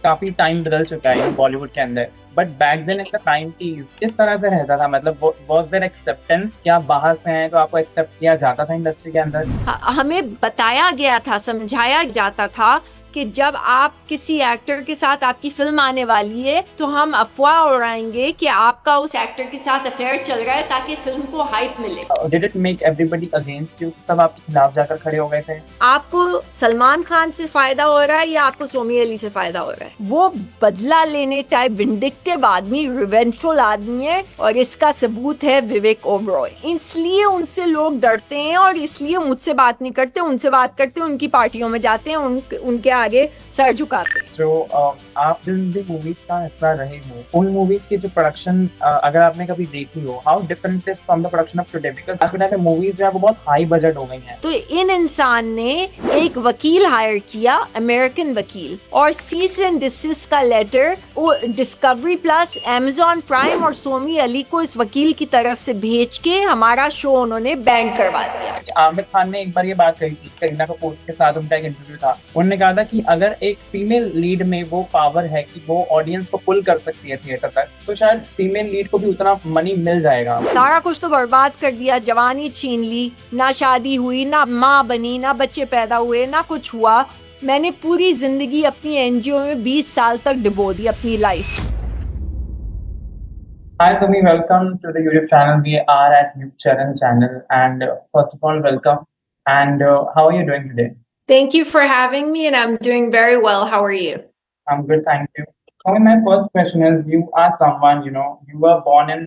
काफी टाइम बदल चुका है बॉलीवुड के अंदर। But back then in the 90s किस तरह से रहता था, मतलब वाज देयर एक्सेप्टेंस? क्या बाहर से हैं तो आपको एक्सेप्ट किया जाता था इंडस्ट्री के अंदर? हमें बताया गया था, समझाया जाता था कि जब आप किसी एक्टर के साथ आपकी फिल्म आने वाली है तो हम अफवाह उड़ाएंगे कि आपका उस एक्टर के साथ अफेयर चल रहा है ताकि फिल्म को हाइप मिले। Did it make everybody against you? सब आपके खिलाफ जाकर खड़े हो गए थे? आपको सलमान खान से फायदा हो रहा है या आपको सोमी अली से फायदा हो रहा है? वो बदला लेने टाइप विंडिक्टिव आदमी, रिवेंजफुल आदमी है और इसका सबूत है विवेक ओबरॉय। इसलिए उनसे लोग डरते हैं और इसलिए मुझसे बात नहीं करते, उनसे बात करते, उनकी पार्टियों में जाते हैं, उनके आगे सर झुकाते हैं। जो आप जिन भी मूवीज का हिस्सा रहे हो, उन मूवीज की जो प्रोडक्शन अगर आपने कभी देखी हो, how different is from the production of today? Because आज के टाइम में मूवीज जो है वो बहुत हाई बजट हो गई हैं। तो इन इंसान ने एक वकील हायर किया, अमेरिकन वकील, और सीज एंड डिसिस्ट का लेटर वो डिस्कवरी प्लस, अमेजॉन प्राइम और सोमी अली को इस वकील की तरफ से भेज के हमारा शो उन्होंने बैन करवा दिया। आमिर खान ने एक बार ये बात कही थी, करीना कपूर के साथ उनका एक इंटरव्यू था, उन्होंने कहा था कि अगर एक फीमेल लीड में वो पावर है कि वो ऑडियंस को पुल कर सकती है थिएटर तक, तो शायद फीमेल लीड को भी उतना मनी मिल जाएगा। सारा कुछ तो बर्बाद कर दिया, जवानी छीन ली, ना शादी हुई, ना माँ बनी, ना बच्चे पैदा हुए, ना कुछ हुआ। मैंने पूरी जिंदगी अपनी एनजीओ में 20 साल तक डुबो दी अपनी life. Hi Sumi, welcome to the YouTube channel. We are at New Charan channel, and first of all, welcome. And how are you doing today? Thank you for having me, and I'm doing very well. How are you? I'm good, thank you. Okay, my first question is: you are someone, you were born in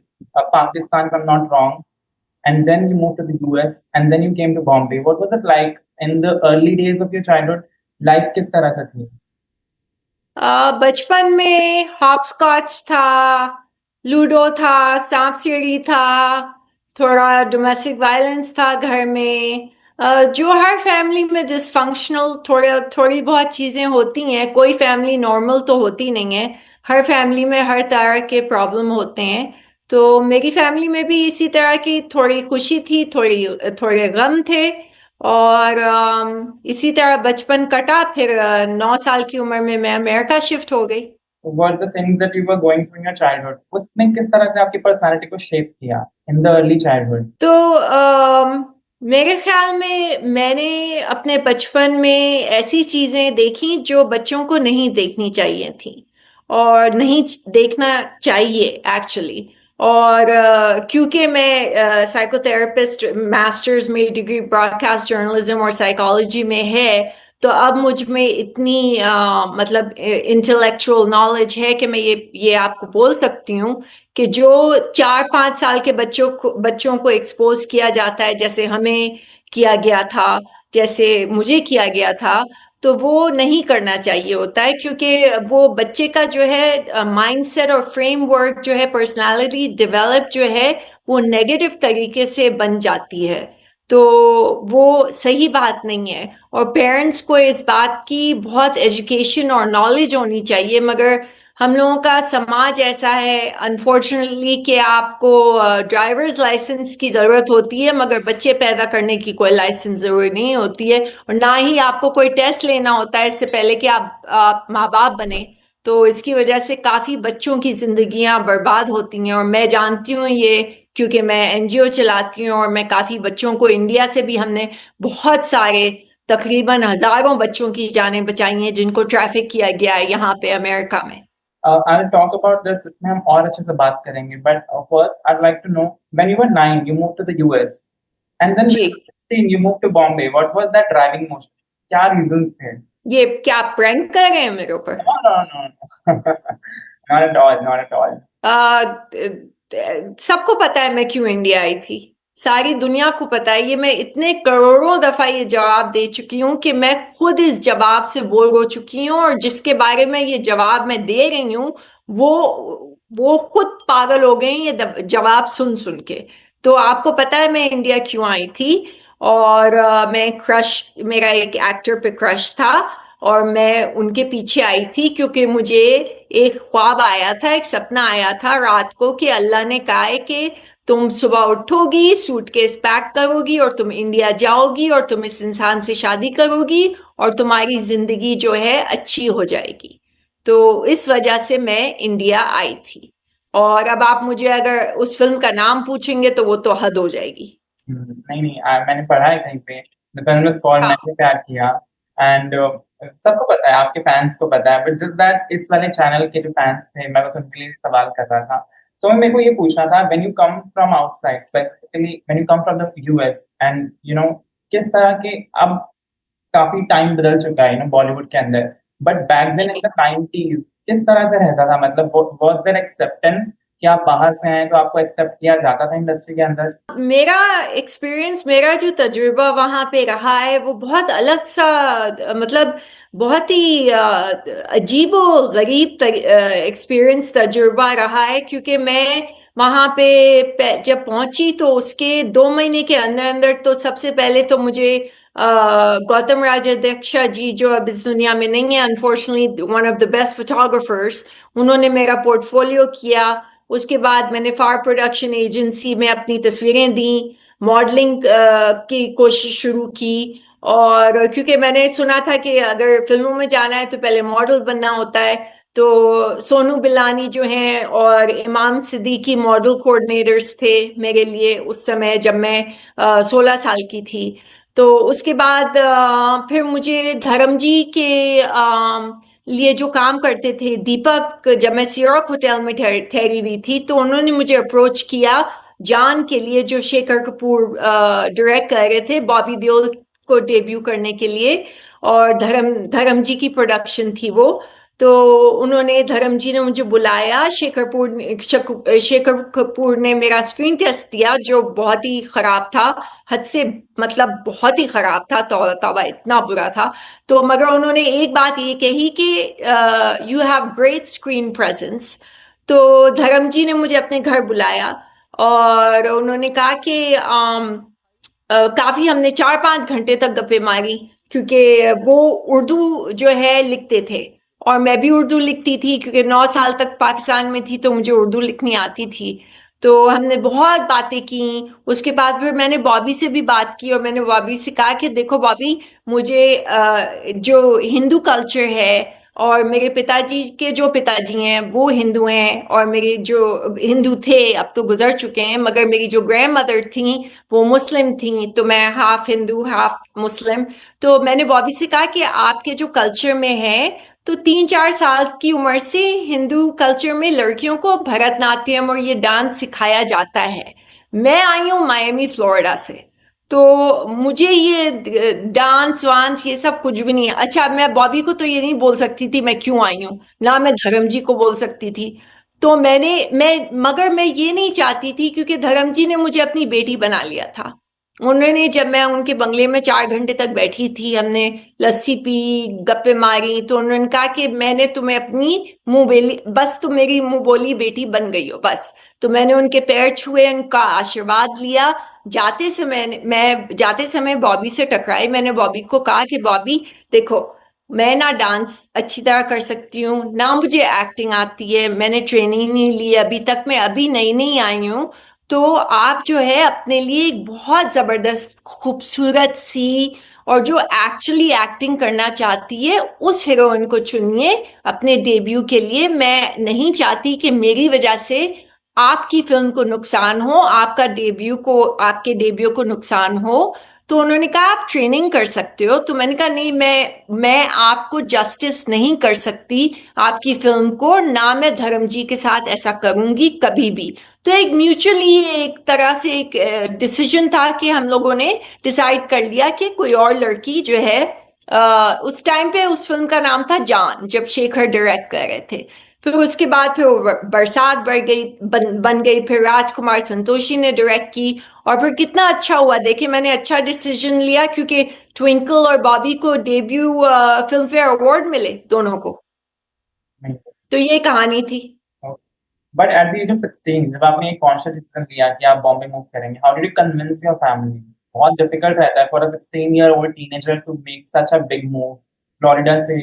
Pakistan, if I'm not wrong, and then you moved to the US, and then you came to Bombay. What was it like in the early days of your childhood? Life किस तरह से थी? बचपन में hopscotch था, ludo था, सांप सीढ़ी था, थोड़ा डोमेस्टिक वायलेंस था घर में। जो हर फैमिली में डिसफंक्शनल थोड़ी बहुत चीज़ें होती हैं, कोई फैमिली नॉर्मल तो होती नहीं है। हर फैमिली में हर तरह के प्रॉब्लम होते हैं। तो मेरी फैमिली में भी इसी तरह की थोड़ी खुशी थी, थोड़े गम थे। और इसी तरह बचपन कटा, फिर 9 साल की उम्र में मैं अमेरिका शिफ्ट हो गई। What the things that you were going through in your childhood? उसने किस तरह से आपकी पर्सनालिटी को शेप किया in the early childhood? तो मेरे ख्याल में मैंने अपने बचपन में ऐसी चीजें देखी जो बच्चों को नहीं देखनी चाहिए थी और नहीं देखना चाहिए एक्चुअली। और क्योंकि मैं साइकोथेरेपिस्ट, मास्टर्स में डिग्री ब्रॉडकास्ट जर्नलिज्म और साइकोलॉजी में है, तो अब मुझ में इतनी मतलब इंटेलेक्चुअल नॉलेज है कि मैं ये आपको बोल सकती हूँ कि जो 4-5 साल के बच्चों को एक्सपोज किया जाता है, जैसे हमें किया गया था, जैसे मुझे किया गया था, तो वो नहीं करना चाहिए होता है, क्योंकि वो बच्चे का जो है माइंडसेट और फ्रेमवर्क जो है, पर्सनालिटी डेवलप जो है, वो नेगेटिव तरीके से बन जाती है। तो वो सही बात नहीं है और पेरेंट्स को इस बात की बहुत एजुकेशन और नॉलेज होनी चाहिए। मगर हम लोगों का समाज ऐसा है अनफॉर्चुनेटली कि आपको ड्राइवर्स लाइसेंस की ज़रूरत होती है, मगर बच्चे पैदा करने की कोई लाइसेंस ज़रूरी नहीं होती है, और ना ही आपको कोई टेस्ट लेना होता है इससे पहले कि आप माँ बाप बने। तो इसकी वजह से काफ़ी बच्चों की ज़िंदगियां बर्बाद होती हैं, और मैं जानती हूँ ये क्योंकि मैं एनजीओ चलाती हूँ, और मैं काफ़ी बच्चों को, इंडिया से भी हमने बहुत सारे, तकरीबन हज़ारों बच्चों की जानें बचाई हैं जिनको ट्रैफिक किया गया है यहाँ पे अमेरिका में। I'll talk about this इसमें हम और अच्छे से बात करेंगे, but first I'd like to know, when you were 9 you moved to the US, and then when ji, you were 16 you moved to Bombay. What was that driving motion? क्या reasons थे? ये क्या आप प्रैंक कर रहे हैं मेरे ऊपर? No, no, no, no. Not at all, not at all. सबको पता है मैं क्यों इंडिया आई थी, सारी दुनिया को पता है। ये मैं इतने करोड़ों दफा ये जवाब दे चुकी हूँ कि मैं खुद इस जवाब से बोर हो चुकी हूँ, और जिसके बारे में ये जवाब मैं दे रही हूँ वो वो खुद पागल हो गए ये जवाब सुन सुन के। तो आपको पता है मैं इंडिया क्यों आई थी, और मेरा एक एक्टर पे क्रश था, और मैं उनके पीछे आई थी क्योंकि मुझे एक ख्वाब आया था, एक सपना आया था रात को कि अल्लाह ने कहा है कि तुम सुबह उठोगी, सूटकेस पैक करोगी और तुम इंडिया जाओगी, और तुम इस इंसान से शादी करोगी और तुम्हारी जिंदगी जो है अच्छी हो जाएगी। तो इस वजह से मैं इंडिया आई थी। और अब आप मुझे अगर उस फिल्म का नाम पूछेंगे तो वो तो हद हो जाएगी। नहीं नहीं, मैंने पढ़ा है कहीं पे, द फिल्म इज कॉल्ड हाँ। मैंने प्यार किया। एंड सबको पता है, आपके फैंस को पता है, बट जस्ट दैट इस वाले चैनल के जो फैंस थे, मैं बस उनके लिए सवाल कर रहा था। तो मेरे को ये पूछना था, when you come from outside, specifically when you come from the US, and किस तरह के, अब काफी टाइम बदल चुका है बॉलीवुड के अंदर, but back then in the 90s किस तरह से रहता था, मतलब वाज देयर एक्सेप्टेंस कि आप बाहर से हैं तो आपको एक्सेप्ट किया जाता था इंडस्ट्री के अंदर? मेरा एक्सपीरियंस, मेरा जो तजुर्बा वहाँ पे रहा है वो बहुत अलग सा, मतलब बहुत ही अजीब और गरीब एक्सपीरियंस तजुर्बा रहा है, क्योंकि मैं वहाँ पे जब पहुंची तो उसके 2 महीने के अंदर अंदर तो सबसे पहले तो मुझे गौतम राजाध्यक्षा जी, जो अब इस दुनिया में नहीं है unfortunately, one of the best photographers, उन्होंने मेरा पोर्टफोलियो किया। उसके बाद मैंने फार प्रोडक्शन एजेंसी में अपनी तस्वीरें दी, मॉडलिंग की कोशिश शुरू की। और क्योंकि मैंने सुना था कि अगर फिल्मों में जाना है तो पहले मॉडल बनना होता है, तो सोनू बिलानी जो हैं और इमाम सिद्दीकी मॉडल कोऑर्डिनेटर्स थे मेरे लिए उस समय, जब मैं 16 साल की थी। तो उसके बाद फिर मुझे धर्म जी के लिए जो काम करते थे दीपक, जब मैं सियरॉक होटल में ठहरी हुई थी, तो उन्होंने मुझे अप्रोच किया जान के लिए, जो शेखर कपूर डायरेक्ट कर रहे थे, बॉबी देओल को डेब्यू करने के लिए। और धर्म जी की प्रोडक्शन थी वो। तो उन्होंने, धर्म जी ने मुझे बुलाया। शेखर कपूर ने मेरा स्क्रीन टेस्ट दिया जो बहुत ही खराब था, हद से, मतलब बहुत ही खराब था, तौबा तौबा इतना बुरा था। तो मगर उन्होंने एक बात ये कही कि you have great screen presence. तो धर्म जी ने मुझे अपने घर बुलाया और उन्होंने कहा कि काफी हमने 4-5 घंटे तक गप्पे मारी, क्योंकि वो उर्दू जो है लिखते थे और मैं भी उर्दू लिखती थी, क्योंकि 9 साल तक पाकिस्तान में थी तो मुझे उर्दू लिखनी आती थी। तो हमने बहुत बातें की। उसके बाद फिर मैंने बॉबी से भी बात की और मैंने बॉबी से कहा कि देखो बॉबी, मुझे जो हिंदू कल्चर है, और मेरे पिताजी के जो पिताजी हैं वो हिंदू हैं, और मेरे जो हिंदू थे अब तो गुजर चुके हैं, मगर मेरी जो ग्रैंड मदर थी वो मुस्लिम थी, तो मैं हाफ हिंदू हाफ मुस्लिम। तो मैंने बॉबी से कहा कि आपके जो कल्चर में है, तो 3-4 साल की उम्र से हिंदू कल्चर में लड़कियों को भरतनाट्यम और ये डांस सिखाया जाता है। मैं आई हूँ मायामी फ्लोरिडा से, तो मुझे ये डांस वांस ये सब कुछ भी नहीं है। अच्छा, मैं बॉबी को तो ये नहीं बोल सकती थी मैं क्यों आई हूँ, ना मैं धर्म जी को बोल सकती थी। तो मगर मैं ये नहीं चाहती थी, क्योंकि धर्म जी ने मुझे अपनी बेटी बना लिया था। उन्होंने, जब मैं उनके बंगले में 4 घंटे तक बैठी थी, हमने लस्सी पी, गप्पे मारी, तो उन्होंने कहा कि मैंने तुम्हें अपनी मुंह बोली, बस तुम मेरी मुंह बोली बेटी बन गई हो बस। तो मैंने उनके पैर छुए, उनका आशीर्वाद लिया। जाते समय बॉबी से टकराई। मैंने बॉबी को कहा कि बॉबी देखो, मैं ना डांस अच्छी तरह कर सकती हूँ, ना मुझे एक्टिंग आती है, मैंने ट्रेनिंग नहीं ली अभी तक, मैं अभी नई नई आई हूँ। तो आप जो है अपने लिए एक बहुत जबरदस्त खूबसूरत सी, और जो एक्चुअली एक्टिंग करना चाहती है उस हीरोइन को चुनिए अपने डेब्यू के लिए। मैं नहीं चाहती कि मेरी वजह से आपकी फिल्म को नुकसान हो, आपके डेब्यू को नुकसान हो। तो उन्होंने कहा आप ट्रेनिंग कर सकते हो। तो मैंने कहा नहीं, मैं आपको जस्टिस नहीं कर सकती आपकी फिल्म को, ना मैं धर्म जी के साथ ऐसा करूंगी कभी भी। तो एक म्यूचुअली, एक तरह से एक डिसीजन था कि हम लोगों ने डिसाइड कर लिया कि कोई और लड़की जो है, उस टाइम पे उस फिल्म का नाम था जान, जब शेखर डायरेक्ट कर रहे थे। फिर उसके बाद फिर बरसात बढ़ गई, बन गई, फिर राजकुमार संतोषी ने डायरेक्ट की। और फिर कितना अच्छा हुआ, देखिए मैंने अच्छा डिसीजन लिया, क्योंकि ट्विंकल और बॉबी को डेब्यू फिल्म फेयर अवार्ड मिले दोनों को। नहीं। तो ये कहानी थी। But at the age of 16, जब आपने एक कॉन्शियस डिसीजन लिया कि आप बॉम्बे मूव करेंगे, how did you convince your family? बहुत डिफिकल्ट रहता है for a 16-year-old teenager to make such a big move, Florida से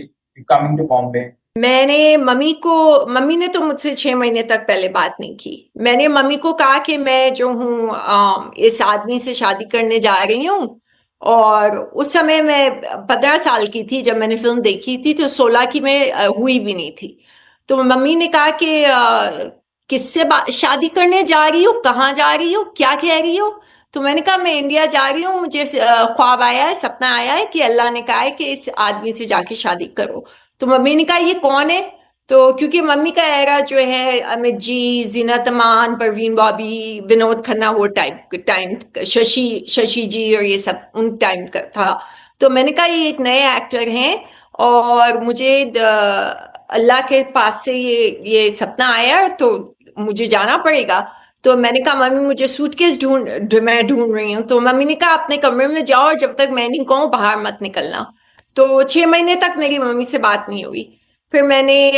कमिंग टू बॉम्बे। मम्मी ने तो मुझसे 6 महीने तक पहले बात नहीं की। मैंने मम्मी को कहा कि मैं जो हूँ इस आदमी से शादी करने जा रही हूँ, और उस समय मैं 15 साल की थी जब मैंने फिल्म देखी थी, तो 16 की मैं हुई भी नहीं थी। तो मम्मी ने कहा कि किससे शादी करने जा रही हो, कहाँ जा रही हो, क्या कह रही हो? तो मैंने कहा मैं इंडिया जा रही हूँ, मुझे ख्वाब आया है, सपना आया है कि अल्लाह ने कहा है कि इस आदमी से जाके शादी करो। तो मम्मी ने कहा ये कौन है? तो क्योंकि मम्मी का एरा जो है अमित जी, जीनत अमान, परवीन बॉबी, विनोद खन्ना, वो टाइम, शशि शशि जी और ये सब उन टाइम का था। तो मैंने कहा ये एक नए एक्टर हैं और मुझे अल्लाह के पास से ये सपना आया तो मुझे जाना पड़ेगा। तो मैंने कहा मम्मी मुझे सूटकेस मैं ढूंढ रही हूँ। तो मम्मी ने कहा अपने कमरे में जाओ और जब तक मैं नहीं कहूँ बाहर मत निकलना। तो 6 महीने तक मेरी मम्मी से बात नहीं हुई। फिर मैंने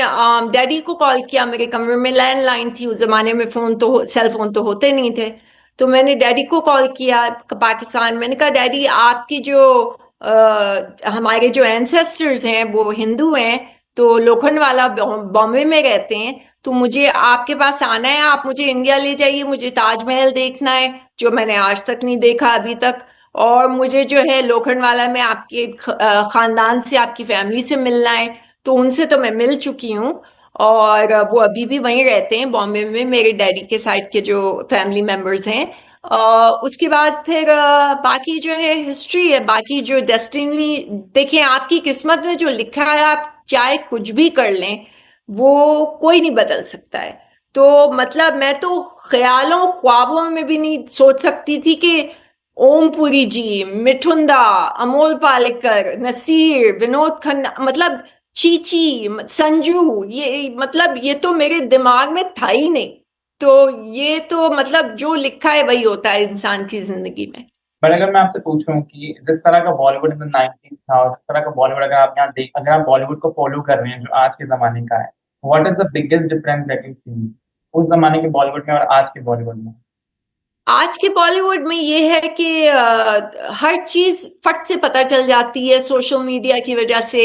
डैडी को कॉल किया, मेरे कमरे में लैंडलाइन थी, उस जमाने में सेल फोन तो होते नहीं थे। तो मैंने डैडी को कॉल किया पाकिस्तान। मैंने कहा डैडी आपकी जो हमारे जो एंसेस्टर्स हैं वो हिंदू हैं, तो लोखंडवाला बॉम्बे में रहते हैं, तो मुझे आपके पास आना है, आप मुझे इंडिया ले जाइए, मुझे ताजमहल देखना है जो मैंने आज तक नहीं देखा अभी तक। और मुझे जो है लोखंडवाला में आपके खानदान से, आपकी फैमिली से मिलना है। तो उनसे तो मैं मिल चुकी हूँ और वो अभी भी वहीं रहते हैं बॉम्बे में, मेरे डैडी के साइड के जो फैमिली मेंबर्स हैं। उसके बाद फिर बाकी जो है हिस्ट्री है, बाकी जो डेस्टिनी, देखें आपकी किस्मत में जो लिखा है आप चाहे कुछ भी कर लें वो कोई नहीं बदल सकता है। तो मतलब मैं तो ख्यालों ख्वाबों में भी नहीं सोच सकती थी कि ओमपुरी जी, मिठुंदा, अमोल पालेकर, नसीर, विनोद खन्ना, मतलब चीची, संजू, ये मतलब ये तो मेरे दिमाग में था ही नहीं। तो ये तो मतलब जो लिखा है वही होता है इंसान की जिंदगी में। बट अगर मैं आपसे पूछूं कि जिस तरह का बॉलीवुड इन द 90s था और जिस तरह का बॉलीवुड अगर आप यहाँ देख, अगर आप बॉलीवुड को फॉलो कर रहे हैं जो आज के जमाने का है, what is the biggest difference that you see उस जमाने के बॉलीवुड में और आज के बॉलीवुड में? आज के बॉलीवुड में ये है कि हर चीज फट से पता चल जाती है सोशल मीडिया की वजह से।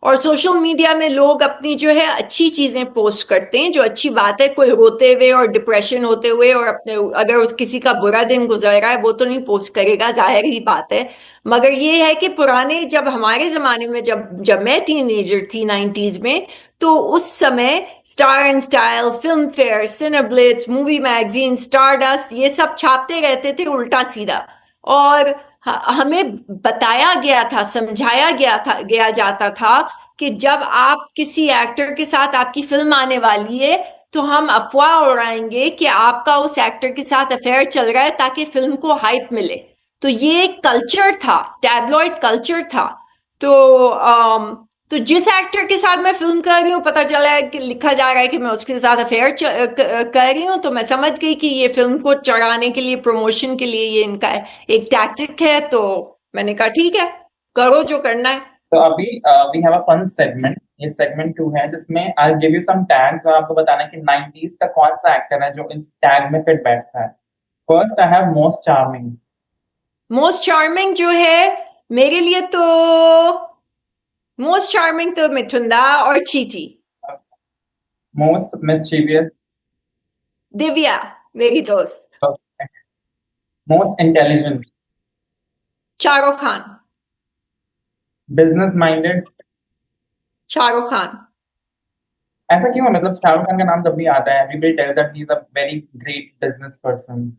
और सोशल मीडिया में लोग अपनी जो है अच्छी चीजें पोस्ट करते हैं, जो अच्छी बात है, कोई रोते हुए और डिप्रेशन होते हुए और अपने अगर किसी का बुरा दिन गुजर रहा है वो तो नहीं पोस्ट करेगा, जाहिर ही बात है। मगर ये है कि पुराने, जब हमारे जमाने में, जब जब मैं टीनेजर थी 90s में, तो उस समय star and style, Filmfare, Cineblitz, movie magazine, Stardust, ये सब छापते रहते थे उल्टा सीधा। और हमें बताया गया था, समझाया गया जाता था कि जब आप किसी एक्टर के साथ आपकी फिल्म आने वाली है तो हम अफवाह उड़ाएंगे कि आपका उस एक्टर के साथ अफेयर चल रहा है ताकि फिल्म को हाइप मिले। तो ये एक कल्चर था, टैबलॉइड कल्चर था। तो तो जिस एक्टर के साथ मैं फिल्म कर रही हूँ, पता चला है कि लिखा जा रहा है कि मैं उसके साथ अफेयर कर रही हूँ, तो मैं समझ गई कि ये फिल्म को चढ़ाने के लिए, प्रमोशन के लिए ये इनका एक टैक्टिक है। तो मैंने कहा ठीक है, करो जो करना है। तो अभी we have a fun segment, ये सेगमेंट 2 है जिसमें I give you some tags और आपको बताना है कि 90s का कौन सा एक्टर है जो इस टैग में फिट बैठता है। First I have most charming. Most charming जो है मेरे लिए, तो मोस्ट चार्मिंग तो मिठुंदा और चीची। Most mischievous. दिव्या, मेरी दोस्त। Most intelligent. Shahrukh Khan. Business minded. Shahrukh Khan. ऐसा क्यों है? मतलब शाहरुख खान का नाम जब भी आता है everybody tells that he is a very great business person.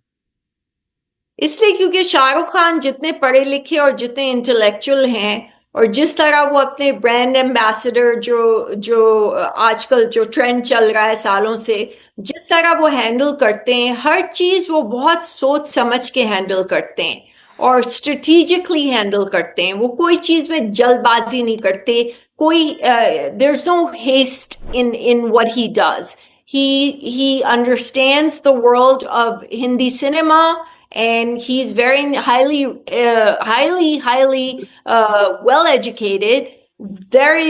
इसलिए क्योंकि शाहरुख खान जितने पढ़े लिखे और जितने इंटेलेक्चुअल हैं, और जिस तरह वो अपने ब्रांड एम्बेसडर, जो जो आजकल जो ट्रेंड चल रहा है सालों से, जिस तरह वो हैंडल करते हैं हर चीज, वो बहुत सोच समझ के हैंडल करते हैं और स्ट्रेटेजिकली हैंडल करते हैं। वो कोई चीज में जल्दबाजी नहीं करते। कोई there is no haste in what he does. He understands the world of Hindi cinema, and he's very highly well educated, very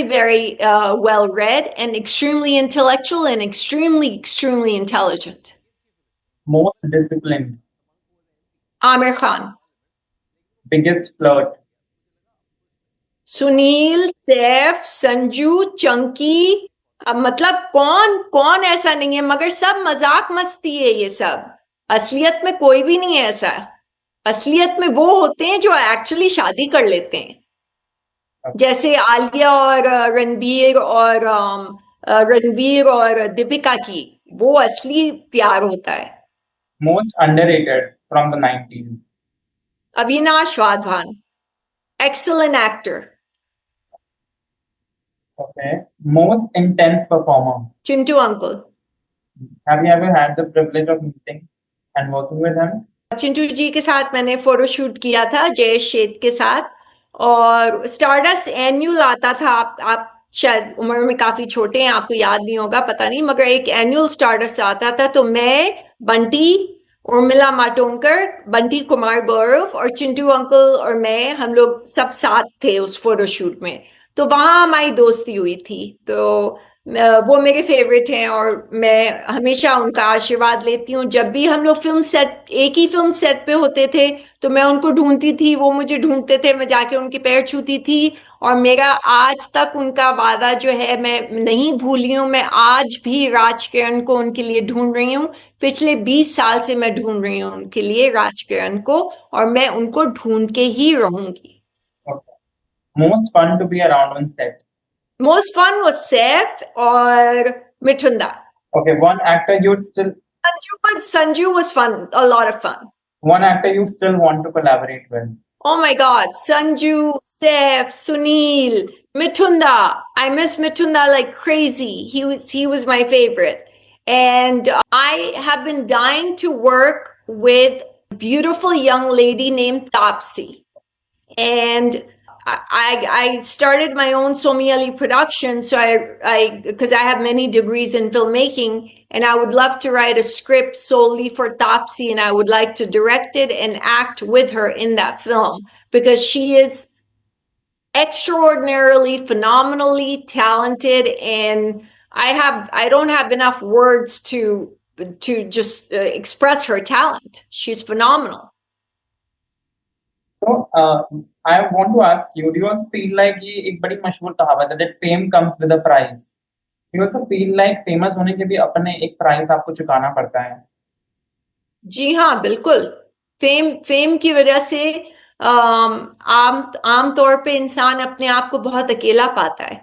well read, and extremely intellectual and extremely intelligent. Most disciplined. Amir Khan. Biggest flirt. Sunil, Saif, Sanju, Chunky, अब मतलब कौन कौन ऐसा नहीं है, मगर सब मजाक मस्ती है ये सब। असलियत में कोई भी नहीं है ऐसा। असलियत में वो होते हैं जो एक्चुअली शादी कर लेते हैं, Okay. जैसे आलिया और रणवीर और दीपिका की, वो असली प्यार होता है। Most underrated from the 90s. Avinash Wadhwan, excellent actor. Okay. Most intense performer. Chintu uncle. Have you ever had the privilege of meeting and working with him? Chintu ji के साथ मैंने फोटोशूट किया था, जयेश शेठ के साथ, और स्टारडस्ट एनुअल आता था। आप शायद उम्र में काफी छोटे हैं, आपको याद नहीं होगा, पता नहीं, मगर एक एनुअल स्टारडस्ट आता था, तो मैं, बंटी, उर्मिला मातोंडकर, बंटी कुमार गौरव और चिंटू अंकल और मैं, हम लोग सब साथ थे उस फोटोशूट में। तो वहां हमारी दोस्ती हुई थी। तो वो मेरे फेवरेट हैं और मैं हमेशा उनका आशीर्वाद लेती हूँ। जब भी हम लोग एक ही फिल्म सेट पे होते थे, तो मैं उनको ढूंढती थी, वो मुझे ढूंढते थे, मैं जाके उनके पैर छूती थी। और मेरा आज तक उनका वादा जो है मैं नहीं भूली हूँ। मैं आज भी राज किरण को उनके लिए ढूंढ रही हूँ। पिछले 20 साल से मैं ढूंढ रही हूँ उनके लिए राज किरण को, और मैं उनको ढूंढ के ही रहूंगी। Okay. Most fun to be around on set. Most fun वो सैफ और मिठुंदा। Okay, one actor you'd still Sanju was fun, a lot of fun. one actor you still want to collaborate with. Oh my God, Sanju, Seth, Sunil, Mitunda. I miss Mitunda like crazy. He was my favorite. And I have been dying to work with a beautiful young lady named Topsy. And I started my own Somi Ali production, so because I have many degrees in filmmaking, and I would love to write a script solely for Topsy, and I would like to direct it and act with her in that film, because she is extraordinarily, phenomenally talented, and I don't have enough words to just express her talent. She's phenomenal. So, I want to ask you, do you also feel like ये एक बड़ी मशहूर कहावत है that fame comes with a price? Do you also feel like famous होने के भी अपने एक प्राइस आपको चुकाना पड़ता है? जी हाँ, बिल्कुल। फेम की वजह से आम तौर पे इंसान अपने आप को बहुत अकेला पाता है,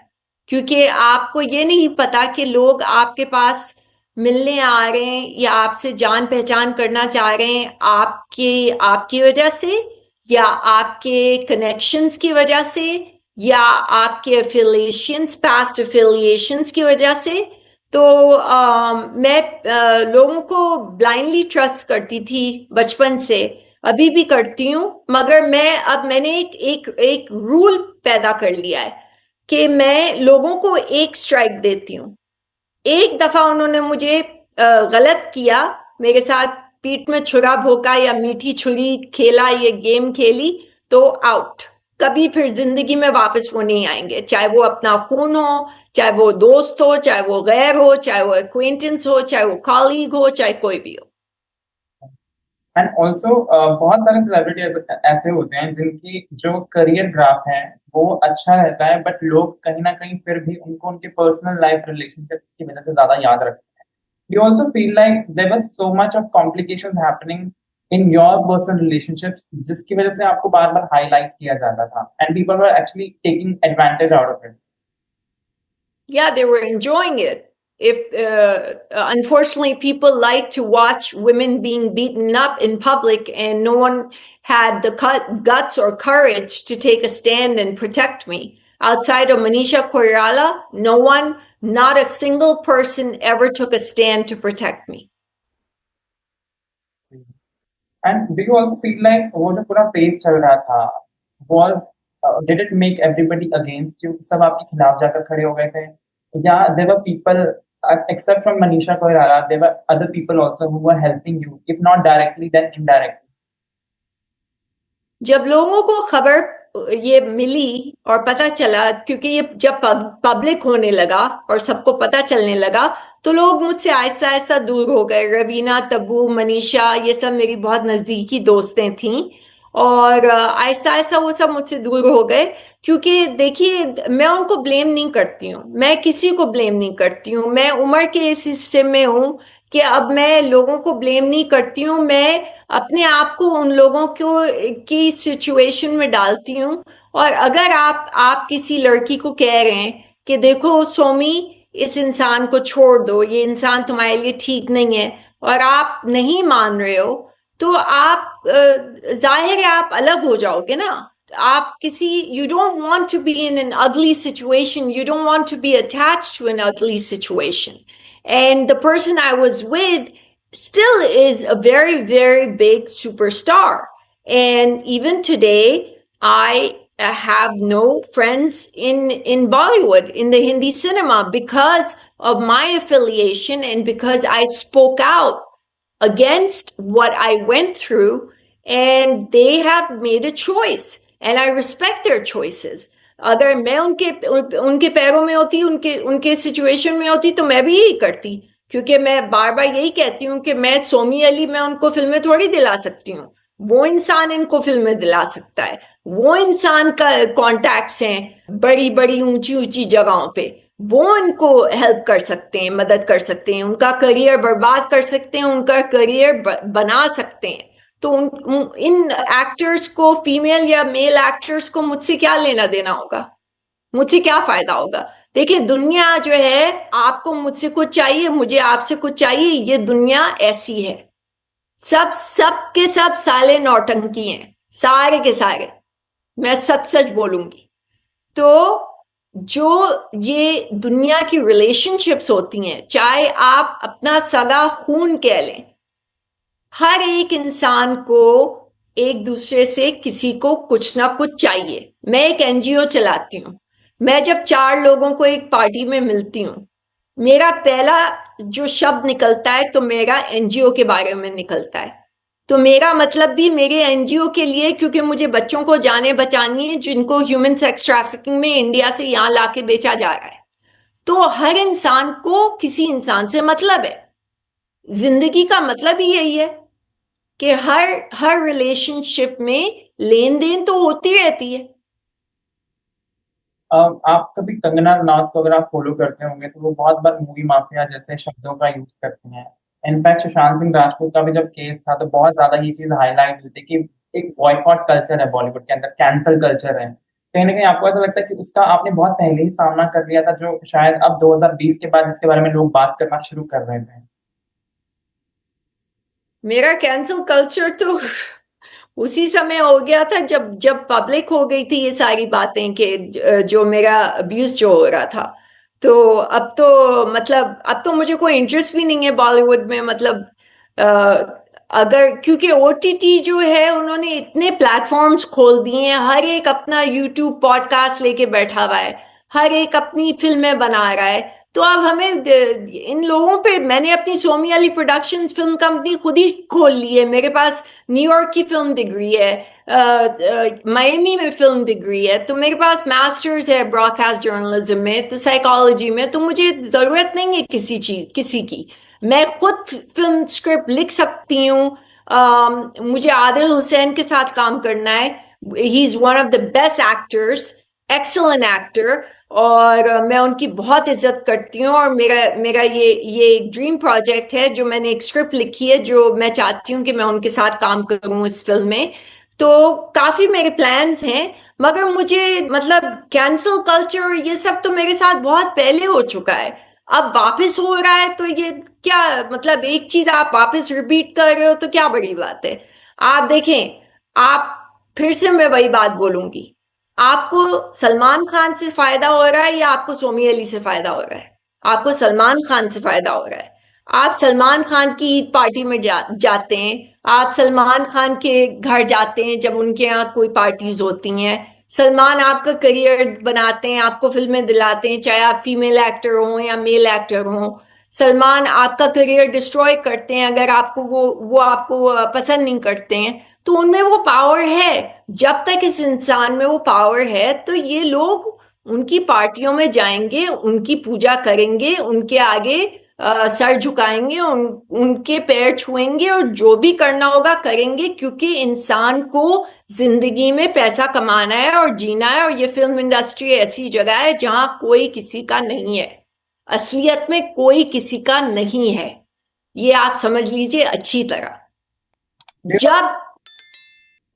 क्योंकि आपको ये नहीं पता कि लोग आपके पास मिलने आ रहे हैं या आपसे जान पहचान करना चाह रहे हैं आपकी वजह से, या आपके कनेक्शंस की वजह से, या आपके पास्ट एफिलिएशंस की वजह से। तो मैं लोगों को ब्लाइंडली ट्रस्ट करती थी बचपन से, अभी भी करती हूँ, मगर मैंने एक रूल पैदा कर लिया है कि मैं लोगों को एक स्ट्राइक देती हूँ। एक दफा उन्होंने मुझे गलत किया, मेरे साथ पीठ में छुरा भोंका या मीठी छुरी खेला, ये गेम खेली, तो आउट। कभी फिर जिंदगी में वापस वो नहीं आएंगे, चाहे वो अपना खून हो, चाहे वो दोस्त हो, चाहे वो गैर हो, चाहे वो एक्वेंटेंस हो, चाहे वो कॉलीग हो, चाहे कोई भी हो। एंड ऑल्सो बहुत सारे सेलिब्रिटी ऐसे होते हैं जिनकी जो करियर ग्राफ है वो अच्छा रहता है, बट लोग कहीं ना कहीं फिर भी उनको उनके पर्सनल लाइफ रिलेशनशिप की वजह से ज्यादा याद रखते हैं। You also feel like there was so much of complications happening in your personal relationships जिसकी वजह से आपको बार बार हाईलाइट किया जाता था and people were actually taking advantage out of it. Yeah, they were enjoying it. If unfortunately people like to watch women being beaten up in public, and no one had the guts or courage to take a stand and protect me. Outside of Manisha Koirala, no one, not a single person ever took a stand to protect me. And do you also feel like वो जो पूरा face चल रहा था was did it make everybody against you? सब आपके खिलाफ जाकर खड़े हो गए थे? Yeah, there were people except from Manisha Koirala, there were other people also who were helping you, if not directly, then indirectly. जब लोगों को खबर ये मिली और पता चला, क्योंकि ये जब पब्लिक होने लगा और सबको पता चलने लगा, तो लोग मुझसे आहिस्ता आहिस्ता दूर हो गए। रवीना, तब्बू, मनीषा, ये सब मेरी बहुत नजदीकी दोस्तें थीं, और आहिस्ता आहिस्ता वो सब मुझसे दूर हो गए। क्योंकि देखिए, मैं उनको ब्लेम नहीं करती हूँ, मैं किसी को ब्लेम नहीं करती हूँ। मैं उम्र के इस हिस्से में हूँ कि अब मैं लोगों को ब्लेम नहीं करती हूँ, मैं अपने आप को उन लोगों को की सिचुएशन में डालती हूँ। और अगर आप किसी लड़की को कह रहे हैं कि देखो सोमी, इस इंसान को छोड़ दो, ये इंसान तुम्हारे लिए ठीक नहीं है, और आप नहीं मान रहे हो, तो आप जाहिर है आप अलग हो जाओगे ना। आप किसी, you don't want to be in an ugly situation, you don't want to be attached to an ugly situation. And the person I was with still is a very, very big superstar. And even today, I have no friends in Bollywood, in the Hindi cinema, because of my affiliation and because I spoke out against what I went through, and they have made a choice, and I respect their choices. अगर मैं उनके उनके पैरों में होती, उनके उनके situation में होती, तो मैं भी यही करती। क्योंकि मैं बार बार यही कहती हूँ कि मैं सोमी अली, मैं उनको फिल्में थोड़ी दिला सकती हूँ, वो इंसान इनको फिल्में दिला सकता है। वो इंसान का कॉन्टैक्ट्स हैं बड़ी बड़ी ऊंची ऊंची जगहों पे, वो इनको हेल्प कर सकते हैं, मदद कर सकते हैं, उनका करियर बर्बाद कर सकते हैं, उनका करियर बना सकते हैं। तो इन एक्टर्स को, फीमेल या मेल एक्टर्स को, मुझसे क्या लेना देना होगा, मुझसे क्या फायदा होगा? देखिए, दुनिया जो है, आपको मुझसे कुछ चाहिए, मुझे आपसे कुछ चाहिए, ये दुनिया ऐसी है। सब के सब साले नौटंकी हैं, सारे के सारे। मैं सच सच बोलूंगी तो जो ये दुनिया की रिलेशनशिप्स होती हैं, चाहे आप अपना सगा खून कह लें, हर एक इंसान को एक दूसरे से किसी को कुछ ना कुछ चाहिए। मैं एक एनजीओ चलाती हूँ। मैं जब 4 लोगों को एक पार्टी में मिलती हूँ, मेरा पहला जो शब्द निकलता है तो मेरा एनजीओ के बारे में निकलता है। तो मेरा मतलब भी मेरे एनजीओ के लिए, क्योंकि मुझे बच्चों को जाने बचानी है जिनको ह्यूमन सेक्स ट्रैफिकिंग में इंडिया से यहां लाके बेचा जा रहा है। तो हर इंसान को किसी इंसान से मतलब है। जिंदगी का मतलब ही यही है कि हर हर रिलेशनशिप में लेन देन तो होती रहती है। आप कभी कंगना रनौत को अगर आप फॉलो करते होंगे तो वो बहुत बार मूवी माफिया जैसे शब्दों का यूज करती हैं। इनफैक्ट सुशांत सिंह राजपूत का भी जब केस था तो बहुत ज्यादा ये चीज हाईलाइट हुई थी कि एक बॉयकॉट कल्चर है बॉलीवुड के अंदर, कैंसल कल्चर है। कहीं ना कहीं आपको ऐसा लगता है कि उसका आपने बहुत पहले ही सामना कर लिया था, जो शायद अब 2020 के बाद जिसके बारे में लोग बात करना शुरू कर रहे थे? मेरा कैंसल कल्चर तो उसी समय हो गया था जब जब पब्लिक हो गई थी ये सारी बातें कि जो मेरा अब्यूज जो हो रहा था। तो अब तो मतलब अब तो मुझे कोई इंटरेस्ट भी नहीं है बॉलीवुड में। मतलब अ, अगर, क्योंकि ओटीटी जो है उन्होंने इतने प्लेटफॉर्म्स खोल दिए हैं, हर एक अपना यूट्यूब पॉडकास्ट लेके बैठा हुआ है, हर एक अपनी फिल्में बना रहा है। तो अब हमें इन लोगों पे, मैंने अपनी Somy Ali productions film company खुद ही खोल ली है। मेरे पास न्यूयॉर्क की फिल्म डिग्री है, मायमी में फिल्म डिग्री है, तो मेरे पास मास्टर्स है ब्रॉडकास्ट जर्नलिज्म में, तो साइकोलॉजी में। तो मुझे जरूरत नहीं है किसी की। मैं खुद फिल्म स्क्रिप्ट लिख सकती हूँ। मुझे आदिल हुसैन के साथ काम करना है। He is one of the best actors, excellent actor, और मैं उनकी बहुत इज्जत करती हूँ। और मेरा मेरा ये एक ड्रीम प्रोजेक्ट है, जो मैंने एक स्क्रिप्ट लिखी है, जो मैं चाहती हूँ कि मैं उनके साथ काम करूँ इस फिल्म में। तो काफी मेरे प्लान्स हैं। मगर मुझे मतलब कैंसल कल्चर ये सब तो मेरे साथ बहुत पहले हो चुका है, अब वापस हो रहा है। तो ये क्या मतलब, एक चीज आप वापस रिपीट कर रहे हो तो क्या बड़ी बात है? आप देखें, आप, फिर से मैं वही बात बोलूंगी, आपको सलमान खान से फायदा हो रहा है या आपको सोमी अली से फायदा हो रहा है? आपको सलमान खान से फायदा हो रहा है। आप सलमान खान की ईद पार्टी में जाते हैं, आप सलमान खान के घर जाते हैं जब उनके यहाँ कोई पार्टीज होती हैं। सलमान आपका करियर बनाते हैं, आपको फिल्में दिलाते हैं, चाहे आप फीमेल एक्टर हो या मेल एक्टर हो। सलमान आपका करियर डिस्ट्रॉय करते हैं अगर आपको वो आपको पसंद नहीं करते हैं। तो उनमें वो पावर है। जब तक इस इंसान में वो पावर है तो ये लोग उनकी पार्टियों में जाएंगे, उनकी पूजा करेंगे, उनके आगे सर झुकाएंगे, उनके पैर छुएंगे और जो भी करना होगा करेंगे, क्योंकि इंसान को जिंदगी में पैसा कमाना है और जीना है, और ये फिल्म इंडस्ट्री ऐसी जगह है जहां कोई किसी का नहीं है। असलियत में कोई किसी का नहीं है, ये आप समझ लीजिए अच्छी तरह। जब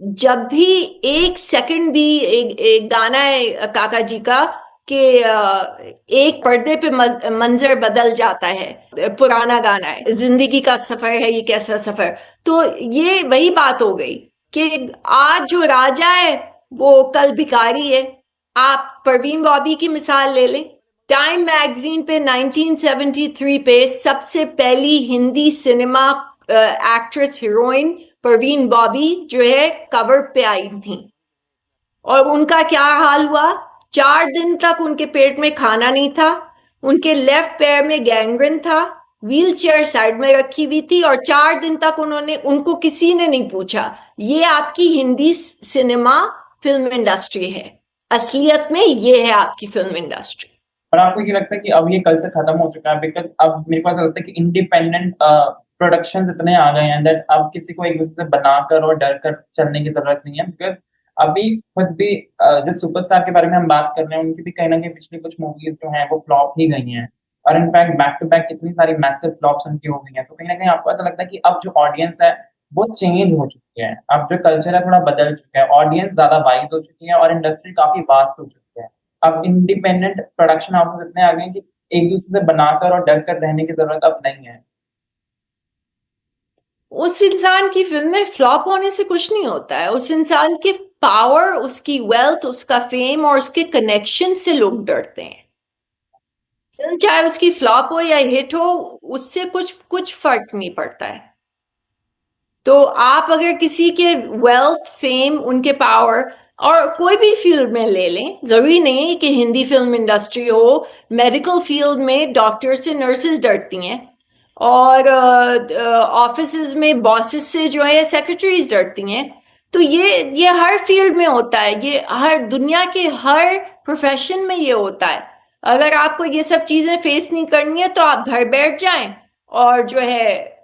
जब भी एक सेकंड भी एक गाना है काका जी का कि एक पर्दे पे मंजर बदल जाता है, पुराना गाना है, जिंदगी का सफर है ये कैसा सफर। तो ये वही बात हो गई कि आज जो राजा है वो कल भिखारी है। आप परवीन बॉबी की मिसाल ले लें। टाइम मैगजीन पे 1973 पे सबसे पहली Hindi cinema actress heroine Parveen Bobby जो है कवर पे आई थी, और उनका क्या हाल हुआ, 4 दिन तक उनके पेट में खाना नहीं था, उनके लेफ्ट पैर में गैंग्रीन था, व्हील चेयर साइड में रखी हुई थी, और 4 दिन तक उनको किसी ने नहीं पूछा। ये आपकी हिंदी सिनेमा फिल्म इंडस्ट्री है, असलियत में ये है आपकी फिल्म इंडस्ट्री। और आपको ये लगता है कि अब ये कल्चर खत्म हो चुका है? बिकॉज अब मेरे को ऐसा लगता है कि इंडिपेंडेंट प्रोडक्शन इतने आ गए हैं दैट अब किसी को एक दूसरे से बनाकर और डर कर चलने की जरूरत नहीं है। बिकॉज अभी खुद भी जिस सुपरस्टार के बारे में हम बात कर रहे हैं उनकी भी कहीं ना कहीं पिछली कुछ मूवीज जो हैं वो फ्लॉप ही गई हैं, और इनफैक्ट बैक टू बैक इतनी सारी मैसिव फ्लॉप्स उनकी हो गई हैं। तो कहीं ना कहीं आपको ऐसा लगता है कि अब जो ऑडियंस है वो चेंज हो चुकी है, अब जो कल्चर है थोड़ा बदल चुका है, ऑडियंस ज्यादा वाइज हो चुकी है और इंडस्ट्री काफी वास्ट हो चुकी है। अब इंडिपेंडेंट प्रोडक्शन हाउसेस इतने आ गए हैं कि एक दूसरे से बनाकर और डर कर रहने की जरूरत अब नहीं है। उस इंसान की फिल्म में फ्लॉप होने से कुछ नहीं होता है। उस इंसान के पावर, उसकी वेल्थ, उसका फेम और उसके कनेक्शन से लोग डरते हैं। फिल्म चाहे उसकी फ्लॉप हो या हिट हो, उससे कुछ कुछ फर्क नहीं पड़ता है। तो आप अगर किसी के वेल्थ, फेम, उनके पावर, और कोई भी फील्ड में ले लें, जरूरी नहीं है कि हिंदी फिल्म इंडस्ट्री हो, मेडिकल फील्ड में डॉक्टर से नर्सेस डरती हैं, और ऑफिस में बॉसेस से जो है सेक्रेटरीज डरती हैं। तो ये हर फील्ड में होता है, ये हर दुनिया के हर प्रोफेशन में ये होता है। अगर आपको ये सब चीजें फेस नहीं करनी है तो आप घर बैठ जाएं और जो है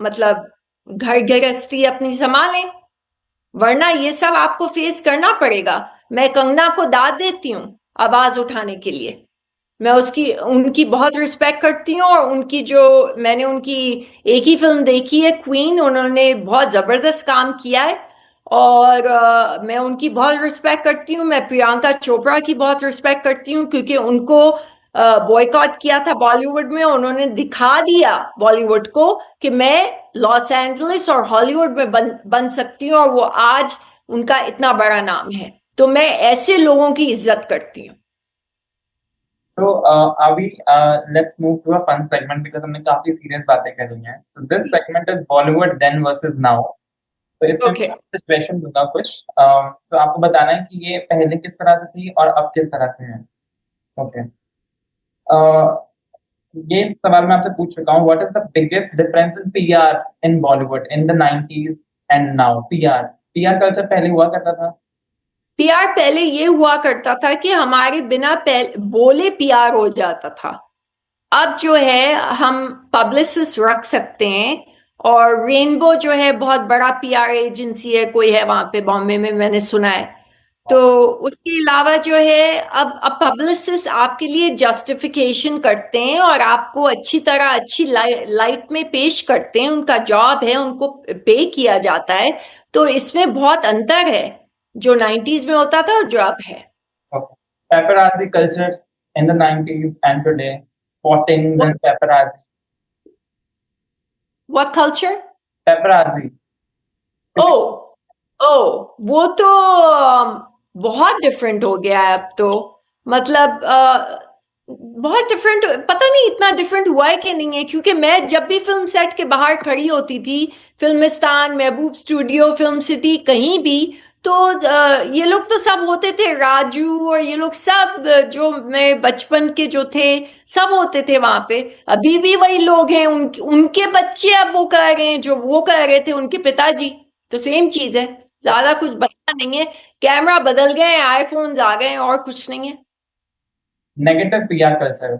मतलब घर गृहस्थी अपनी संभालें, वरना ये सब आपको फेस करना पड़ेगा। मैं कंगना को दाद देती हूँ आवाज उठाने के लिए, मैं उनकी बहुत रिस्पेक्ट करती हूँ, और मैंने उनकी एक ही फिल्म देखी है क्वीन, उन्होंने बहुत जबरदस्त काम किया है, और मैं उनकी बहुत रिस्पेक्ट करती हूँ। मैं प्रियंका चोपड़ा की बहुत रिस्पेक्ट करती हूँ, क्योंकि उनको बॉयकॉट किया था बॉलीवुड में, उन्होंने दिखा दिया बॉलीवुड को कि मैं लॉस एंजलिस और हॉलीवुड में बन सकती हूँ, और वो आज उनका इतना बड़ा नाम है। तो मैं ऐसे लोगों की इज्जत करती हूँ। तो अभी let's move to a fun segment because हमने काफी सीरियस बातें करी हैं। तो this segment is Bollywood then versus now. तो इसमें ओके। मैं आपसे क्वेश्चन दूंगा कुछ, तो आपको बताना है कि ये पहले किस तरह से थी और अब किस तरह से है। ओके। ये सवाल मैं आपसे पूछ चुका हूँ, what is the biggest difference in PR in Bollywood in the 90s and now. PR PR culture पहले हुआ करता था। पीआर पहले ये हुआ करता था कि हमारे बिना बोले पीआर हो जाता था। अब जो है हम पब्लिसिस्ट रख सकते हैं, और रेनबो जो है बहुत बड़ा पीआर एजेंसी है, कोई है वहां पे बॉम्बे में, मैंने सुना है। तो उसके अलावा जो है अब पब्लिसिस्ट आपके लिए जस्टिफिकेशन करते हैं और आपको अच्छी तरह अच्छी लाइट में पेश करते हैं, उनका जॉब है, उनको पे किया जाता है। तो इसमें बहुत अंतर है जो 90s में होता था और जो अब है। Paparazzi culture in the 90s and today, spotting What, and paparazzi. what culture? Paparazzi. ओ ओ वो तो बहुत डिफरेंट हो गया है अब तो। मतलब बहुत डिफरेंट, पता नहीं इतना डिफरेंट हुआ है कि नहीं है, क्योंकि मैं जब भी फिल्म सेट के बाहर खड़ी होती थी, फिल्मिस्तान, महबूब स्टूडियो, फिल्म सिटी, कहीं भी, तो ये लोग तो सब होते थे, राजू और ये लोग सब जो मैं बचपन के जो थे सब होते थे वहां पे। अभी भी वही लोग हैं, उनके बच्चे अब वो कर रहे हैं जो वो कर रहे थे उनके पिताजी। तो सेम चीज है, ज्यादा कुछ बदला नहीं है, कैमरा बदल गए, आईफोन्स आ गए, और कुछ नहीं है। Negative PR culture.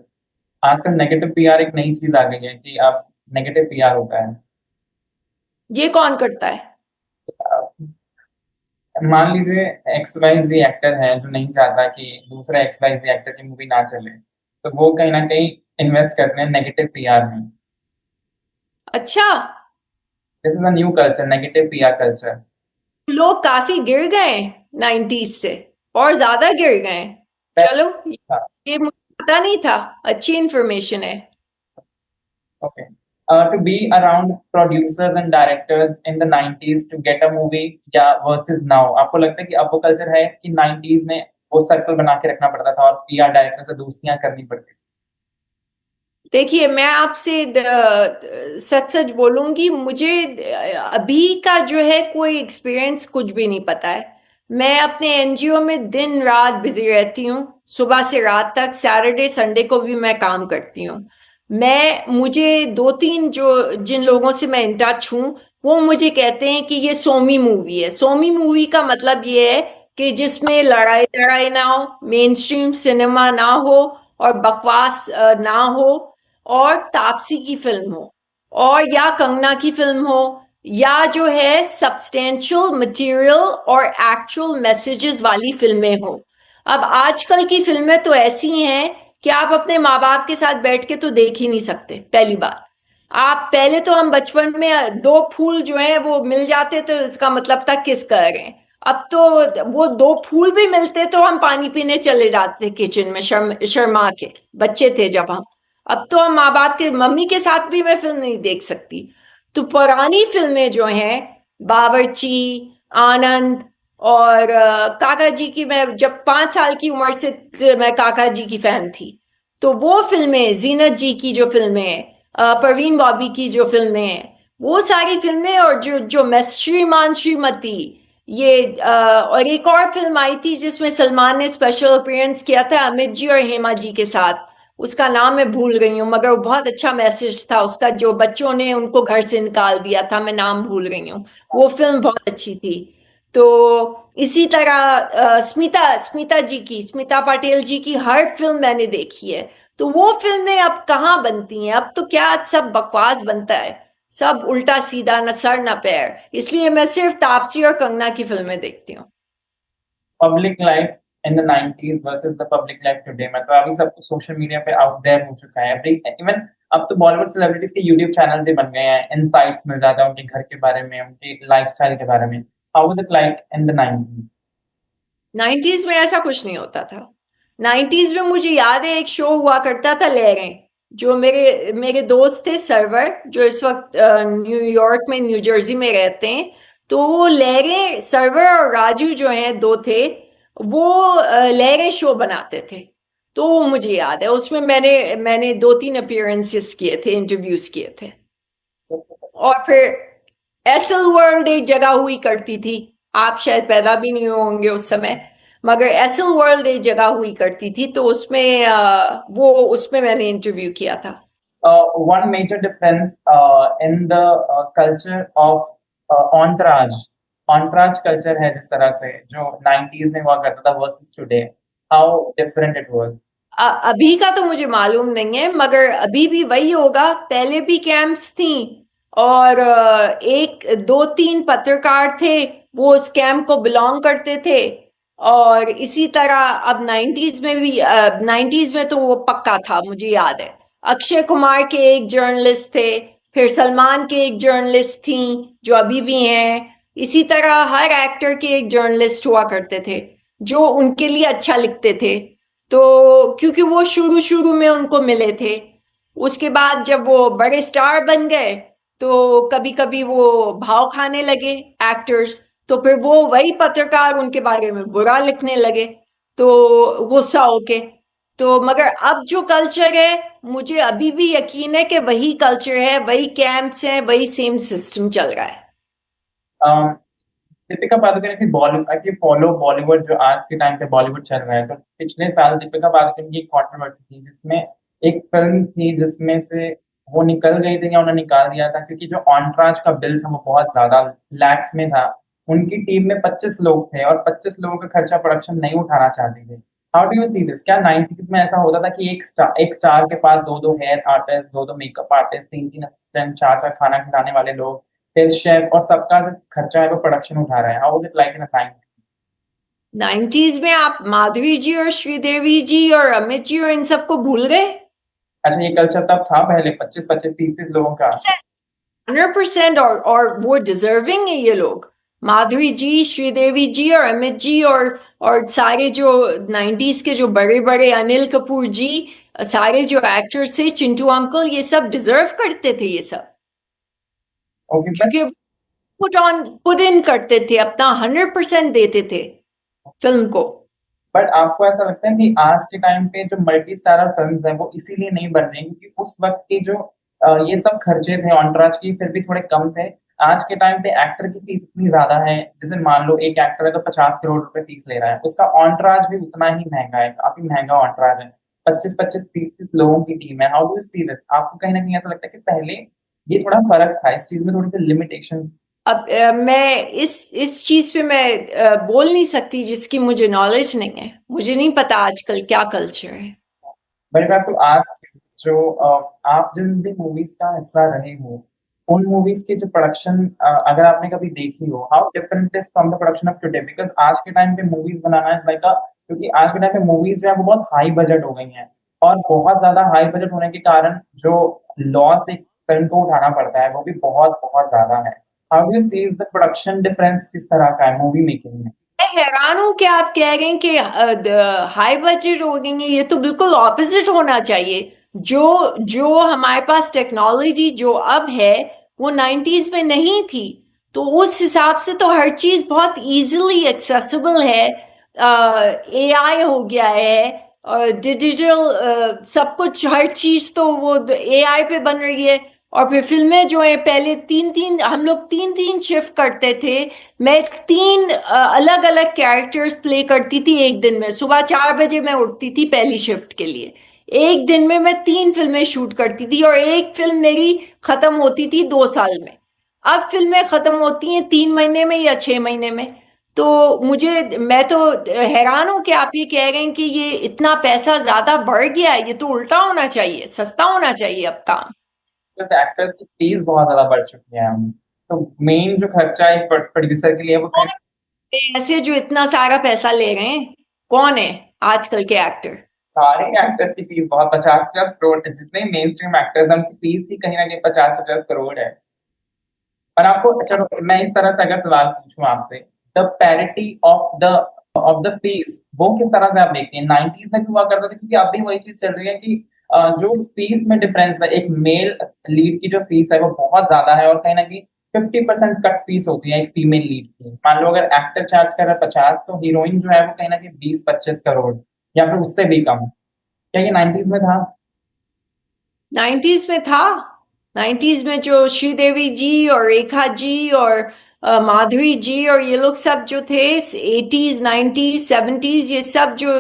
आजकल नेगेटिव पीआर एक नई चीज आ गई है कि अब नेगेटिव पीआर होता है। ये कौन करता है? मान लीजिए एक्स वाई जी एक्टर है जो नहीं चाहता कि दूसरा एक्स वाई जी एक्टर की मूवी ना चले, तो वो कहीं ना कहीं इन्वेस्ट करते हैं नेगेटिव पीआर में। अच्छा। This is a new culture, negative PR culture. लोग काफी गिर गए 90s से, और ज्यादा गिर गए। चलो, ये मुझे पता नहीं था। अच्छी इंफॉर्मेशन है। Okay, to be around producers and directors in the 90s to get a movie, या वर्सेस नाउ, आपको लगता है कि अब वो कल्चर है कि 90s में वो सर्कल बना के रखना पड़ता था और पीआर डायरेक्टर से दोस्तियां करनी पड़ती देखिए, मैं आपसे सच सच बोलूंगी, मुझे अभी का जो है कोई एक्सपीरियंस कुछ भी नहीं पता है। मैं अपने एनजीओ में दिन रात बिजी रहती हूँ, सुबह से रात तक, सैटरडे संडे को भी मैं काम करती हूँ। मुझे दो तीन जो जिन लोगों से मैं इन टच हूँ, वो मुझे कहते हैं कि ये सोमी मूवी है। सोमी मूवी का मतलब ये है कि जिसमें लड़ाई लड़ाई ना हो, मेन स्ट्रीम सिनेमा ना हो, और बकवास ना हो, और तापसी की फिल्म हो, और या कंगना की फिल्म हो, या जो है सब्सटेंशियल मटेरियल और एक्चुअल मैसेजेस वाली फिल्में हो। अब आजकल की फिल्में तो ऐसी हैं कि आप अपने माँ बाप के साथ बैठ के तो देख ही नहीं सकते। पहली बात, आप पहले तो हम बचपन में दो फूल जो हैं वो मिल जाते तो इसका मतलब था किस कर रहे हैं। अब तो वो दो फूल भी मिलते तो हम पानी पीने चले जाते किचन में, शर्मा के। बच्चे थे जब हम। अब तो हम माँ बाप के, मम्मी के साथ भी मैं फिल्म नहीं देख सकती। तो पुरानी फिल्में जो हैं, बावर्ची, आनंद, और काका जी की, मैं जब 5 साल की उम्र से मैं काका जी की फैन थी। तो वो फिल्में, जीनत जी की जो फिल्में हैं, परवीन बॉबी की जो फिल्में हैं, वो सारी फिल्में, और जो जो मैं श्रीमान श्रीमती, ये और एक और फिल्म आई थी जिसमें सलमान ने स्पेशल अपीयरेंस किया था अमित जी और हेमा जी के साथ। उसका नाम मैं भूल गई हूँ, मगर वो बहुत अच्छा मैसेज था उसका, जो बच्चों ने उनको घर से निकाल दिया था। मैं नाम भूल गई हूँ। वो फिल्म बहुत अच्छी थी। तो इसी तरह स्मिता स्मिता जी की, स्मिता पाटिल जी की हर फिल्म मैंने देखी है। तो वो फिल्में अब कहाँ बनती हैं? अब तो क्या सब बकवास बनता है, सब उल्टा सीधा, न सर न पैर। इसलिए मैं सिर्फ तापसी और कंगना की फिल्में देखती हूँ। Public life in the 90s versus the public life today, मतलब अभी सब कुछ सोशल मीडिया पे आउट देयर हो चुका है। एवरी इवन अब तो बॉलीवुड सेलिब्रिटीज के यूट्यूब चैनल भी बन गए हैं, इनसाइट्स मिल जाता है उनके घर के बारे में, उनके लाइफस्टाइल के बारे में। How was it like in the 90s? 90s में ऐसा कुछ नहीं होता था। 90s में मुझे याद है एक शो हुआ करता था, लहरें, जो मेरे मेरे दोस्त थे सर्वर, जो इस वक्त न्यूयॉर्क में, न्यू जर्सी में रहते हैं। तो वो लहरें, सर्वर और राजू जो हैं, दो थे, वो लहरें शो बनाते थे। तो वो मुझे याद है, उसमें मैंने मैंने दो तीन अपीयरेंसेस किए थे, इंटरव्यूज किए थे। और फिर एसल वर्ल्ड एक जगह हुई करती थी। आप शायद पैदा भी नहीं होंगे उस समय, मगर एसल वर्ल्ड एक जगह हुई करती थी, तो उसमें उसमें मैंने इंटरव्यू किया था। One major difference in the culture of entourage, entourage culture है जिस तरह से जो 90s में हुआ करता था versus today, how different it was. अभी का तो मुझे मालूम नहीं है, मगर अभी भी वही होगा। पहले भी कैंप्स थी, और एक दो तीन पत्रकार थे, वो उस कैंप को बिलोंग करते थे। और इसी तरह अब 90s में भी, 90s में तो वो पक्का था, मुझे याद है। अक्षय कुमार के एक जर्नलिस्ट थे, फिर सलमान के एक जर्नलिस्ट थी, जो अभी भी हैं। इसी तरह हर एक्टर के एक जर्नलिस्ट हुआ करते थे, जो उनके लिए अच्छा लिखते थे। तो क्योंकि वो शुरू शुरू में उनको मिले थे, उसके बाद जब वो बड़े स्टार बन गए, तो कभी कभी वो भाव खाने लगे एक्टर्स। तो फिर वो वही पत्रकार उनके बारे में बुरा लिखने लगे, तो गुस्सा होके। तो मगर अब जो कल्चर है, मुझे अभी भी यकीन है कि वही कल्चर है, वही कैंप्स हैं, वही सेम सिस्टम चल रहा है। Um, दीपिका पादुकोण की बॉलीवुड की फॉलो बॉलीवुड जो आज के टाइम पे बॉलीवुड चल रहा है, तो पिछले साल दीपिका पादुकोण की एक कंट्रोवर्सी थी जिसमें एक फिल्म थी जिसमें से वो निकल गई थी या उन्हें निकाल दिया था क्योंकि जो ऑनट्राज का बिल था वो बहुत ज्यादा लैक्स में था। उनकी टीम में 25 लोग थे और 25 लोगों का खर्चा प्रोडक्शन नहीं उठाना चाहते थे। How do you see this? क्या 90s में ऐसा होता था कि एक स्टार के पास दो दो हेयर आर्टिस्ट, दो दो मेकअप आर्टिस्ट, तीन तीन असिस्टेंट, चार चार खाना खिलाने वाले लोग, फिर शेफ, और सबका जो खर्चा है वो प्रोडक्शन उठा रहा है? How was it like in the time? 90s में आप माधुरी जी और श्रीदेवी जी और अमित जी और इन सबको भूल गए? अच्छा, ये कल्चर तब था पहले 25-25 30 लोगों का? 100%। और वो डिजर्विंग है ये लोग, माधुरी जी, श्रीदेवी जी और अमित जी और सारे जो 90s के जो बड़े बड़े, अनिल कपूर जी, सारे जो एक्टर्स थे, चिंटू अंकल, ये सब डिजर्व करते थे ये सब, ओके, बट क्योंकि पुट इन करते थे, अपना 100% देते थे फिल्म को। आपको ऐसा लगता है कि आज के टाइम पे जो मल्टी स्टारर फिल्म्स हैं वो इसीलिए नहीं बन रही क्योंकि उस वक्त के जो ये सब खर्चे थे ऑनराज की फिर भी थोड़े कम थे? आज के टाइम पे एक्टर की फीस इतनी ज्यादा है, जैसे मान लो एक एक्टर है तो 50 करोड़ रुपए फीस ले रहा है, उसका ऑनराज भी उतना ही महंगा है, काफी महंगा ऑनराज है, 25-25 30 लोगों की टीम है। How do you see this? आपको कहीं ना कहीं ऐसा लगता है कि पहले ये थोड़ा फर्क था, इस चीज में थोड़ी सी लिमिटेशन? अब मैं इस चीज पे मैं बोल नहीं सकती, जिसकी मुझे नॉलेज नहीं है, मुझे नहीं पता आजकल क्या कल्चर है। बट मैं आपको आज जो आप जिन भी मूवीज का हिस्सा रहे हो उन मूवीज के जो प्रोडक्शन अगर आपने कभी देखी हो, how different is from the production of today? Because आज के टाइम पे मूवीज बनाना है लाइक क्योंकि आज के टाइम पे मूवीज जो है वो बहुत हाई बजट हो गई हैं, और बहुत ज्यादा हाई बजट होने के कारण जो लॉस एक फिल्म को उठाना पड़ता है वो भी बहुत बहुत ज्यादा है। How do you see the production difference किस तरह का है मूवी मेकिंग में? मैं हैरान हूं कि आप कह रहे हैं कि हाई बजट हो गई है। ये तो बिल्कुल ऑपोजिट होना चाहिए। जो जो हमारे पास टेक्नोलॉजी जो अब है, वो 90s में नहीं थी। तो उस हिसाब से तो हर चीज बहुत इजीली एक्सेसिबल है। एआई हो गया है और डिजिटल सब कुछ, हर चीज तो वो एआई पे बन रही है। और फिर फिल्में जो है, पहले तीन तीन हम लोग तीन तीन शिफ्ट करते थे। मैं तीन अलग अलग कैरेक्टर्स प्ले करती थी एक दिन में। सुबह 4 बजे मैं उठती थी पहली शिफ्ट के लिए। एक दिन में मैं 3 फिल्में शूट करती थी और एक फिल्म मेरी खत्म होती थी 2 साल में। अब फिल्में खत्म होती हैं 3 महीने में या 6 महीने में। तो मैं तो हैरान हूं कि आप ये कह रहे हैं कि ये इतना पैसा ज्यादा बढ़ गया है। ये तो उल्टा होना चाहिए, सस्ता होना चाहिए अब काम। एक्टर्स की फीस बहुत ज्यादा बढ़ चुकी है हम, तो मेन जो खर्चा है एक प्रोड्यूसर के लिए वो कौन है ऐसे जो इतना सारा पैसा ले रहे हैं? कौन है आजकल के एक्टर? सारे एक्टर्स की फीस बहुत 50-50 करोड़ है, जितने मेन स्ट्रीम एक्टर्स हैं उनकी फीस ही कहीं ना कहीं 50-50 करोड़ है। पर आपको, चलो मैं इस तरह से अगर सवाल पूछूं आपसे, the parity of the fees वो किस तरह से आप देखते हैं? 90s में हुआ करता था क्योंकि अभी वही चीज चल रही है कि जो फीस में डिफरेंस है, एक मेल लीड की जो फीस है वो बहुत ज्यादा है, और कहीं ना कहीं 50% कट फीस होती है एक फीमेल लीड की। मान लो अगर एक्टर चार्ज कर रहा है 50, तो हीरोइन जो है वो कहीं ना कहीं 20-25 करोड़ या फिर उससे भी कम। क्या ये 90s में था? 90s में था। 90s में जो श्रीदेवी जी और रेखा जी और माधुरी जी और ये लोग सब जो थे, 80s 90s 70s, ये सब जो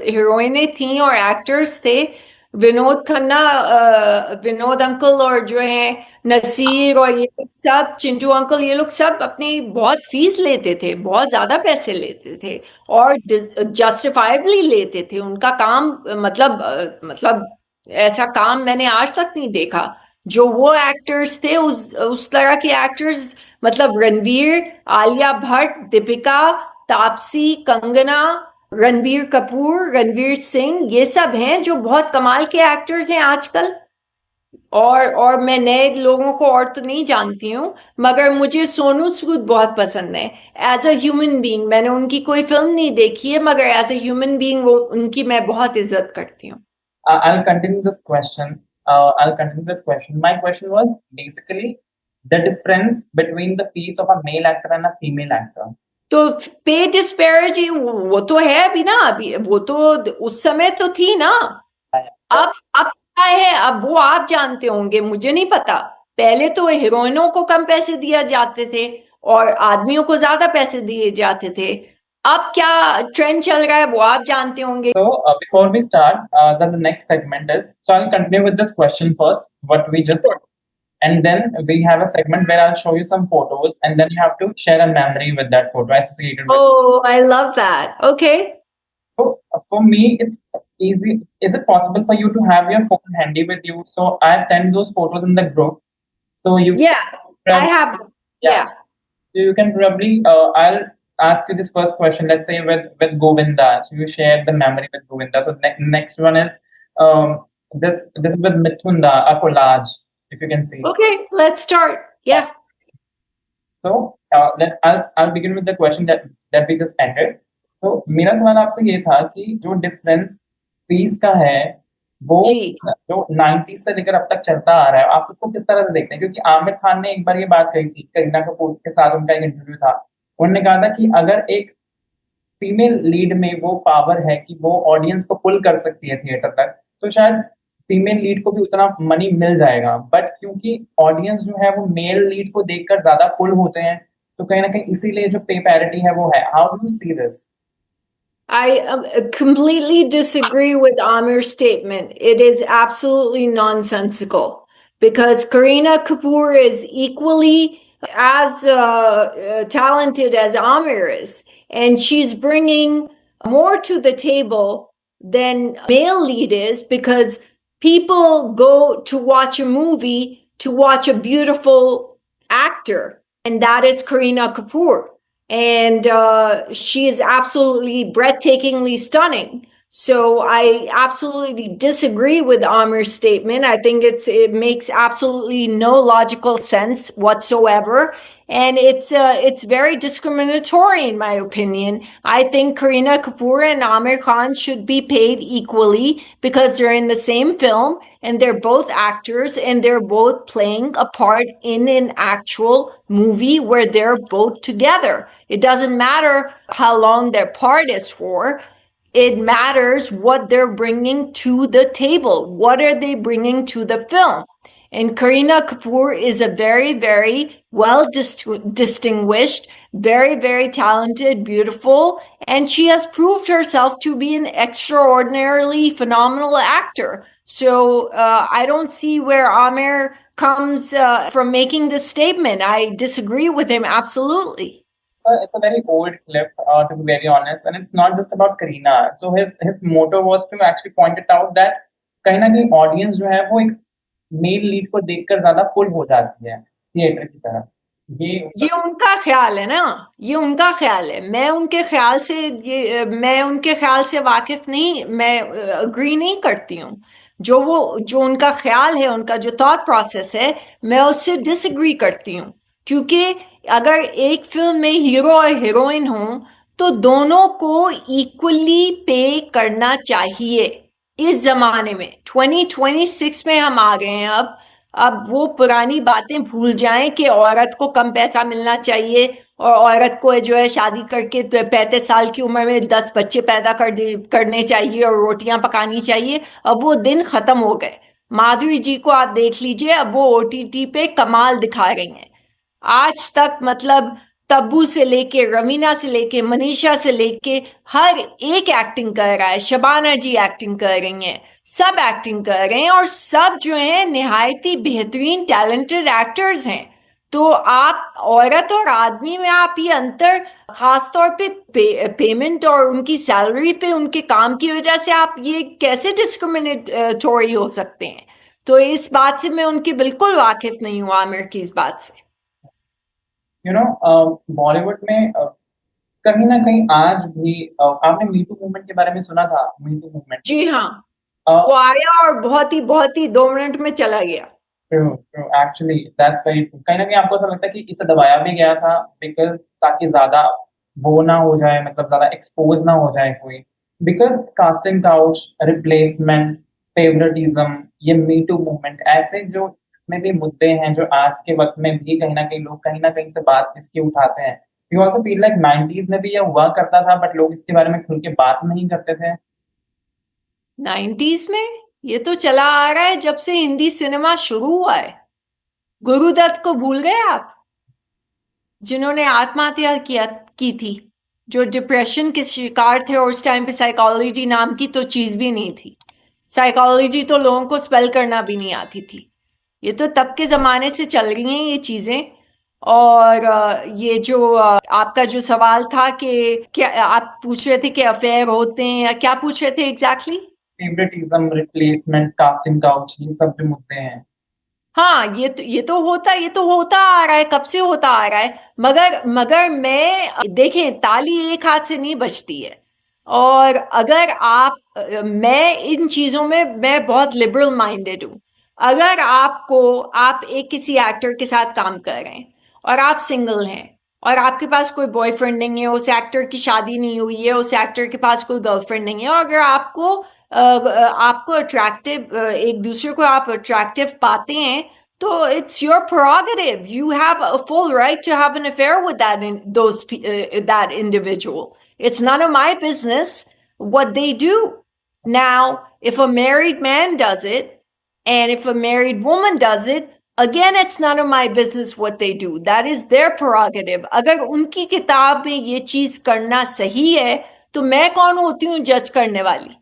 हीरोइनें थी और एक्टर्स थे, विनोद खन्ना, विनोद अंकल और जो है नसीर और ये लोग सब, चिंटू अंकल, ये लोग सब अपनी बहुत फीस लेते थे, बहुत ज्यादा पैसे लेते थे। और जस्टिफाइबली लेते थे। उनका काम मतलब ऐसा काम मैंने आज तक नहीं देखा। जो वो एक्टर्स थे, उस तरह के एक्टर्स, मतलब रणवीर, आलिया भट्ट, दीपिका, तापसी, कंगना, रणबीर कपूर, रणवीर सिंह, ये सब हैं जो बहुत कमाल के एक्टर्स हैं आजकल। और मैं नए लोगों को और तो नहीं जानती हूँ, मगर मुझे सोनू सूद बहुत पसंद है। एज अ ह्यूमन बीइंग, मैंने उनकी कोई फिल्म नहीं देखी है, मगर एज अ ह्यूमन बीइंग वो उनकी मैं बहुत इज्जत करती हूँ। I'll continue this question. I'll continue this question. My question was basically the difference between the fees of a male actor and a female actor. तो पे डिस्पैरिटी वो तो है अभी ना, अभी वो तो उस समय तो थी ना। अब क्या है, अब वो आप जानते होंगे, मुझे नहीं पता। पहले तो हीरोइनों को कम पैसे दिए जाते थे और आदमियों को ज्यादा पैसे दिए जाते थे। अब क्या ट्रेंड चल रहा है वो आप जानते होंगे। So before we start, then the next segment is. So I'll continue with this question first. What we just, and then we have a segment where I'll show you some photos, and then you have to share a memory with that photo associated with. Oh, I love that. Okay. So for me, it's easy. Is it possible for you to have your phone handy with you? So I've sent those photos in the group. So you Yeah, I probably, have them. yeah. Yeah. So you can probably, I'll ask you this first question. Let's say with Govinda. So you shared the memory with Govinda. So next one is this is with Mithunda, a collage. If you can see. Okay, let's start. Yeah. Yeah. So I'll begin with the question that we just ended. तो मेरा सवाल आपसे ये था कि जो difference fees का है वो जी। जो 90s से लेकर अब तक चलता आ रहा है आप उसको किस तरह से देखते हैं क्योंकि आमिर खान ने एक बार ये बात कही थी करीना कपूर के साथ उनका एक इंटरव्यू था उन्होंने कहा था कि अगर एक फीमेल लीड में वो पावर है कि वो ऑडियंस को पुल कर सकती है थिएटर तक तो शायद फीमेल लीड को भी उतना मनी मिल जाएगा बट क्योंकि ऑडियंस जो है वो मेल लीड को देखकर ज्यादा पुल होते हैं तो कहीं ना कहीं इसीलिए जो पे पैरिटी है वो है how do you see this I completely disagree with Amir's statement. It is absolutely nonsensical because Kareena Kapoor is equally as talented as Amir is, and she's bringing more to the table than male lead is because people go to watch a movie to watch a beautiful actor, and that is Kareena Kapoor and she is absolutely breathtakingly stunning. So I absolutely disagree with Amir's statement. I think it makes absolutely no logical sense whatsoever, and it's very discriminatory in my opinion. I think Kareena Kapoor and Amir Khan should be paid equally because they're in the same film and they're both actors and they're both playing a part in an actual movie where they're both together. It doesn't matter how long their part is for. It matters what they're bringing to the table. What are they bringing to the film? And Kareena Kapoor is a very, very well distinguished, very, very talented, beautiful, and she has proved herself to be an extraordinarily phenomenal actor. So I don't see where Amir comes from making this statement. I disagree with him absolutely. it's a very old clip, to be very honest, and it's not just about Karina. So his motto was to actually point it out that कहीं ना कहीं audience जो है वो एक male lead को देखकर ज्यादा पुल हो जाती है थिएटर की तरह ये उनका ख्याल है ना ये उनका ख्याल है मैं उनके ख्याल से वाकिफ नहीं मैं अग्री नहीं करती हूँ जो उनका ख्याल है उनका जो थॉट प्रोसेस है मैं उससे डिसएग्री करती हूँ क्योंकि अगर एक फिल्म में हीरो और हीरोइन हो तो दोनों को इक्वली पे करना चाहिए इस जमाने में 2026 में हम आ गए हैं अब वो पुरानी बातें भूल जाएं कि औरत को कम पैसा मिलना चाहिए और औरत को जो है शादी करके 35 साल की उम्र में 10 बच्चे पैदा करने चाहिए और रोटियां पकानी चाहिए अब वो दिन खत्म हो गए माधुरी जी को आप देख लीजिए अब वो ओटीटी पे कमाल दिखा रही हैं आज तक मतलब तब्बू से लेके रवीना से लेके मनीषा से लेके हर एक एक्टिंग कर रहा है शबाना जी एक्टिंग कर रही हैं सब एक्टिंग कर रहे हैं और सब जो है निहायती बेहतरीन टैलेंटेड एक्टर्स हैं तो आप औरत और आदमी में आप ये अंतर खास तौर पे पेमेंट और उनकी सैलरी पे उनके काम की वजह से आप ये कैसे डिस्क्रिमिनेटोरी हो सकते हैं तो इस बात से मैं उनकी बिल्कुल वाकिफ नहीं हूँ आमिर की इस बात से बॉलीवुड में कहीं ना कहीं आज भी आपने मीटू मूवमेंट के बारे में सुना था मीटू मूवमेंट जी हाँ वो आया और बहुत ही 2 मिनट में चला गया एक्चुअली दैट्स वेरी ट्रू कहीं ना कहीं आपको ऐसा लगता है कि इसे दबाया भी गया था बिकॉज ताकि ज्यादा वो ना हो जाए मतलब ज्यादा एक्सपोज ना हो जाए कोई because casting couch replacement favouritism ये मीटू मूवमेंट ऐसे जो में भी मुद्दे हैं जो आज के वक्त में भी कहीं ना कहीं लोग कहीं ना कहीं से बात इसकी उठाते हैं you also feel like 90s में भी ये हुआ करता था बट लोग इसके बारे में खुल के बात नहीं करते थे 90s में ये तो चला आ रहा है जब से हिंदी सिनेमा शुरू हुआ है गुरुदत्त को भूल गए आप जिन्होंने आत्महत्या की थी जो डिप्रेशन के शिकार थे और उस टाइम पे साइकोलॉजी नाम की तो चीज भी नहीं थी साइकोलॉजी तो लोगों को स्पेल करना भी नहीं आती थी ये तो तब के जमाने से चल रही हैं ये चीजें और ये जो आपका जो सवाल था कि क्या आप पूछ रहे थे कि अफेयर होते हैं या क्या पूछ रहे थे exactly? Favouritism, replacement, casting couch, ये सब जो मुद्दे हैं। हाँ, ये तो होता आ रहा है, कब से होता आ रहा है। मगर मगर मैं देखें, ताली एक हाथ से नहीं बजती है। और अगर मैं इन चीजों में मैं बहुत लिबरल माइंडेड हूँ। अगर आप एक किसी एक्टर के साथ काम कर रहे हैं और आप सिंगल हैं और आपके पास कोई बॉयफ्रेंड नहीं है, उस एक्टर की शादी नहीं हुई है, उस एक्टर के पास कोई गर्लफ्रेंड नहीं है, और अगर आपको अट्रैक्टिव, एक दूसरे को आप अट्रैक्टिव पाते हैं, तो it's your prerogative, you have a full right to have an affair with that individual. It's none of my business what they do. Now, if a married man does it, and if a married woman does it, again, it's none of my business what they do. That is their prerogative. अगर उनकी किताब में ये चीज करना सही है, तो मैं कौन होती हूँ जज करने वाली?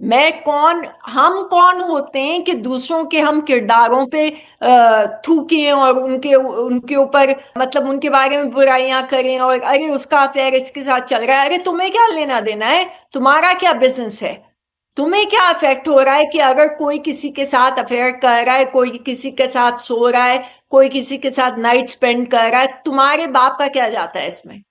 हम कौन होते हैं कि दूसरों के हम किरदारों पे थूकें और उनके उनके ऊपर, मतलब उनके बारे में बुराइयां करें, और अरे उसका अफेयर इसके साथ चल रहा है, अरे तुम्हें क्या लेना देना है? तुम्हारा क्या बिजनेस है? तुम्हें क्या अफेक्ट हो रहा है कि अगर कोई किसी के साथ अफेयर कर रहा है, कोई किसी के साथ सो रहा है, कोई किसी के साथ नाइट स्पेंड कर रहा है? तुम्हारे बाप का क्या जाता है इसमें?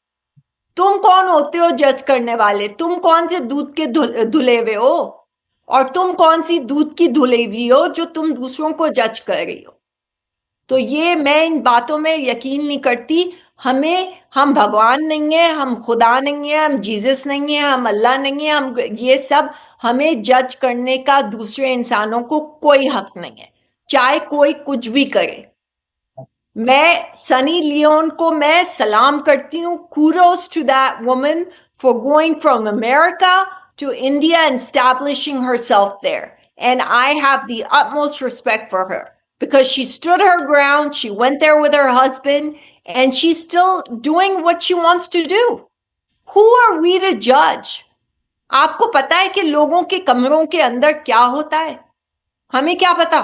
तुम कौन होते हो जज करने वाले? तुम कौन से दूध के धुले हुए हो? और तुम कौन सी दूध की धुली हुई हो जो तुम दूसरों को जज कर रही हो? तो ये, मैं इन बातों में यकीन नहीं करती। हम भगवान नहीं है, हम खुदा नहीं है, हम जीसस नहीं है, हम अल्लाह नहीं है, हम ये सब, हमें जज करने का दूसरे इंसानों को कोई हक नहीं है, चाहे कोई कुछ भी करे। मैं सनी लियोन को मैं सलाम करती हूँ। kudos to that woman for going from America to India and establishing herself there. And I have the utmost respect for her because she stood her ground. She went there with her husband and she's still doing what she wants to do. Who are we to judge? आपको पता है कि लोगों के कमरों के अंदर क्या होता है? हमें क्या पता?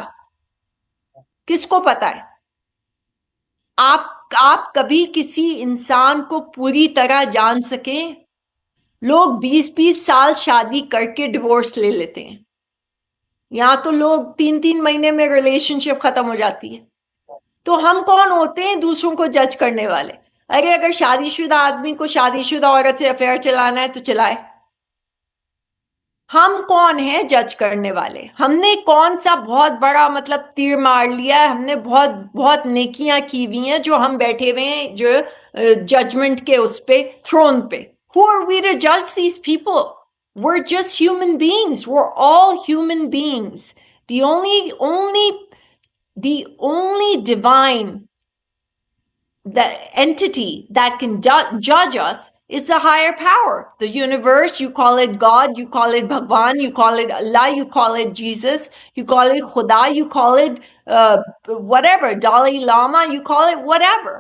किसको पता है? आप कभी किसी इंसान को पूरी तरह जान सके? लोग 20-20 साल शादी करके डिवोर्स ले लेते हैं। यहां तो लोग 3-3 महीने में रिलेशनशिप खत्म हो जाती है। तो हम कौन होते हैं दूसरों को जज करने वाले? अरे अगर शादीशुदा आदमी को शादीशुदा औरत से अफेयर चलाना है तो चलाए। हम कौन है जज करने वाले? हमने कौन सा बहुत बड़ा मतलब तीर मार लिया है? हमने बहुत बहुत नेकियां की हुई हैं जो हम बैठे हुए हैं जो जजमेंट के उस पे थ्रोन पे। Who are we to judge these people? We're just human beings. We're all human beings. The only divine, the entity that can judge us is the higher power, the universe. You call it God, you call it Bhagwan, you call it Allah, you call it Jesus, you call it Khuda, you call it whatever, Dalai Lama, you call it whatever,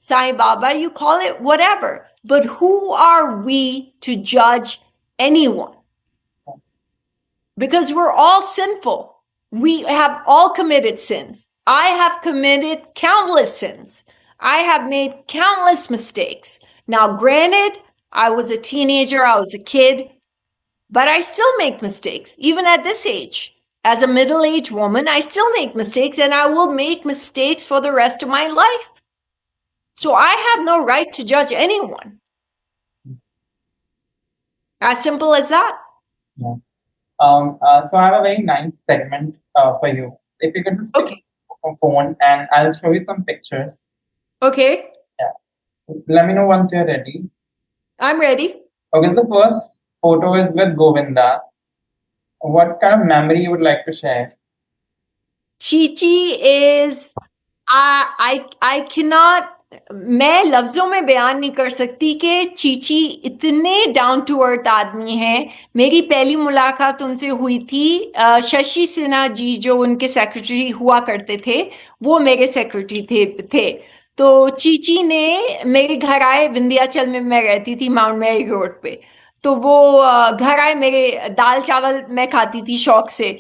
Sai Baba, you call it whatever. But who are we to judge anyone? Because we're all sinful. We have all committed sins. I have committed countless sins. I have made countless mistakes. Now, granted, I was a teenager, I was a kid, but I still make mistakes. Even at this age, as a middle-aged woman, I still make mistakes, and I will make mistakes for the rest of my life. So I have no right to judge anyone. As simple as that. Yeah. So I have a very nice segment for you. If you could just pick Okay. up a phone and I'll show you some pictures. Okay. Yeah. Let me know once you're ready. I'm ready. Okay, the first photo is with Govinda. What kind of memory you would like to share? Chi is, I cannot, मैं लफ्जों में बयान नहीं कर सकती कि चीची इतने down to earth आदमी हैं। मेरी पहली मुलाकात उनसे हुई थी, शशि सिन्हा जी जो उनके सेक्रेटरी हुआ करते थे, वो मेरे सेक्रेटरी थे। तो चीची ने मेरे घर आए, विंध्याचल में मैं रहती थी, माउंट मैरी रोड पे। तो वो घर आए, मेरे दाल चावल मैं खाती थी शौक से,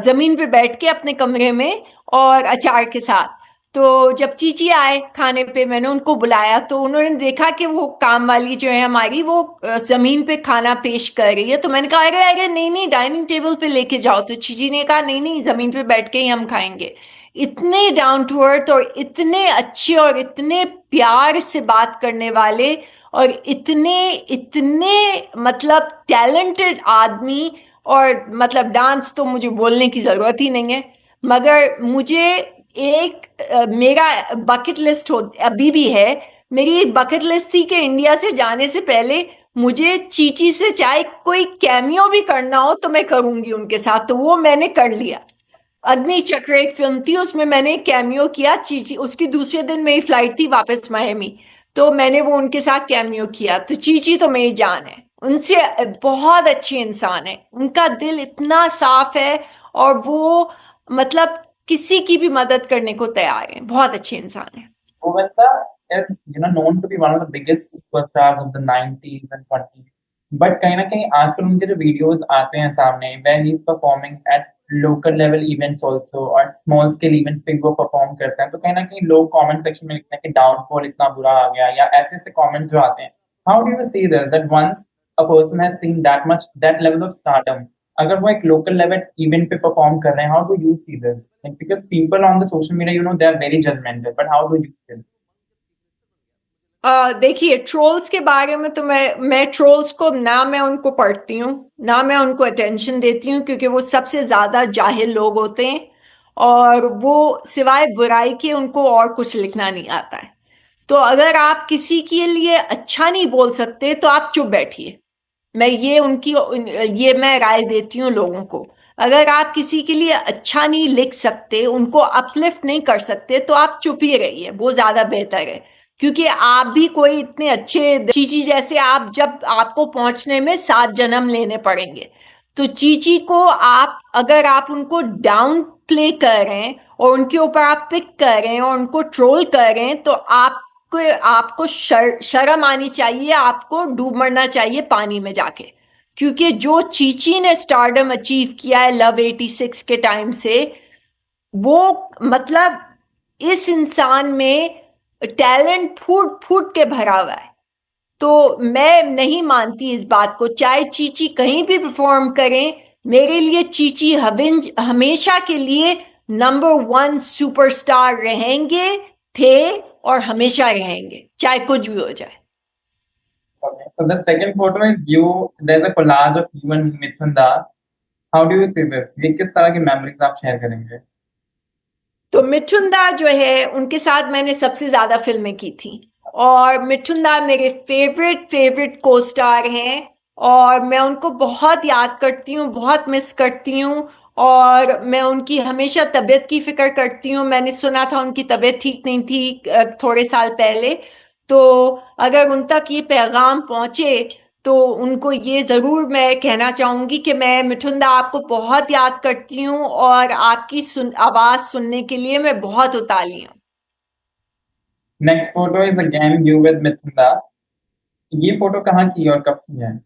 जमीन पे बैठ के अपने कमरे में और अचार के साथ। तो जब चीची आए खाने पे, मैंने उनको बुलाया तो उन्होंने देखा कि वो काम वाली जो है हमारी, वो जमीन पे खाना पेश कर रही है। तो मैंने कहा अरे अरे नहीं नहीं, डाइनिंग टेबल पे लेके जाओ। तो चीची ने कहा नहीं नहीं, जमीन पे बैठ के ही हम खाएंगे। इतने डाउन टू अर्थ और इतने अच्छे और इतने प्यार से बात करने वाले और इतने इतने मतलब टैलेंटेड आदमी। और मतलब डांस तो मुझे बोलने की जरूरत ही नहीं है। मगर मुझे एक मेरा बकेट लिस्ट हो अभी भी है। मेरी बकेट लिस्ट थी कि इंडिया से जाने से पहले मुझे चीची से चाहे कोई कैमियो भी करना हो तो मैं करूंगी उनके साथ। तो वो मैंने कर लिया। अग्नि चक्र एक फिल्म थी, उसमें मैंने कैमियो किया चीची। उसकी दूसरे दिन मेरी फ्लाइट थी वापस मायमी, तो मैंने वो उनके साथ कैमियो किया। तो चीची तो मेरी जान है। उनसे बहुत अच्छे इंसान है, उनका दिल इतना साफ है। और वो मतलब किसी की भी मदद करने को तैयार है, बहुत अच्छे इंसान है। Govinda is, known to be one of the biggest superstars of the 90s and 20s. But कहीं ना कहीं आजकल उनके जो वीडियोस आते हैं सामने, when he's performing at local level events also और small scale events पे वो perform करते हैं, तो कहीं ना कहीं लोग comment section में लिखते हैं कि downfall इतना बुरा आ गया, या ऐसे ऐसे comments जो आते हैं. How do you see this? That once a person has seen that much, that level of stardom, अगर वो एक लोकल लेवल इवेंट पे परफॉर्म कर रहे हैं, how do you see this? Because people on the social media, they are very judgmental, but how do you see this? देखिए, trolls के बारे में तो मैं ट्रोल्स को ना मैं उनको पढ़ती हूँ, ना मैं उनको अटेंशन देती हूँ, क्योंकि वो सबसे ज्यादा जाहिल लोग होते हैं। और वो सिवाय बुराई के उनको और कुछ लिखना नहीं आता है। तो अगर आप किसी के लिए अच्छा नहीं बोल सकते तो आप चुप बैठिए। मैं ये मैं राय देती हूँ लोगों को। अगर आप किसी के लिए अच्छा नहीं लिख सकते, उनको अपलिफ्ट नहीं कर सकते, तो आप चुप ही रहिए, वो ज्यादा बेहतर है। क्योंकि आप भी कोई इतने अच्छे चीची जैसे, आप जब आपको पहुंचने में 7 जन्म लेने पड़ेंगे। तो चीची को आप, अगर आप उनको डाउन प्ले कर रहे हैं और उनके ऊपर आप पिक कर रहे हैं और उनको ट्रोल कर रहे हैं, तो आपको आपको शर्म आनी चाहिए, आपको डूब मरना चाहिए पानी में जाके। क्योंकि जो चीची ने स्टारडम अचीव किया है लव 86 के टाइम से, वो मतलब इस इंसान में टैलेंट फूट फूट के भरा हुआ है। तो मैं नहीं मानती इस बात को, चाहे चीची कहीं भी परफॉर्म करें। मेरे लिए चीची हमेशा के लिए नंबर 1 सुपरस्टार रहेंगे, थे और हमेशा रहेंगे, चाहे कुछ भी हो जाए। Okay. So the second photo is you. There's a collage of you and Mithun Das. How do you see this? ये किस तरह की मेमोरीज आप शेयर करेंगे? तो मिठुन दा जो है, उनके साथ मैंने सबसे ज्यादा फिल्में की थी। और मिठुन दा मेरे फेवरेट फेवरेट को स्टार हैं। और मैं उनको बहुत याद करती हूँ, बहुत मिस करती हूँ। और मैं उनकी हमेशा तबीयत की फिक्र करती हूँ। मैंने सुना था उनकी तबीयत ठीक नहीं थी थोड़े साल पहले। तो अगर उन तक ये पैगाम पहुंचे तो उनको ये जरूर मैं कहना चाहूंगी कि मैं मिठुन दा आपको बहुत याद करती हूँ और आपकी आवाज सुनने के लिए मैं बहुत उतावली हूँ। Next photo is again you with Mithun Das. ये फोटो कहाँ की और कब की है?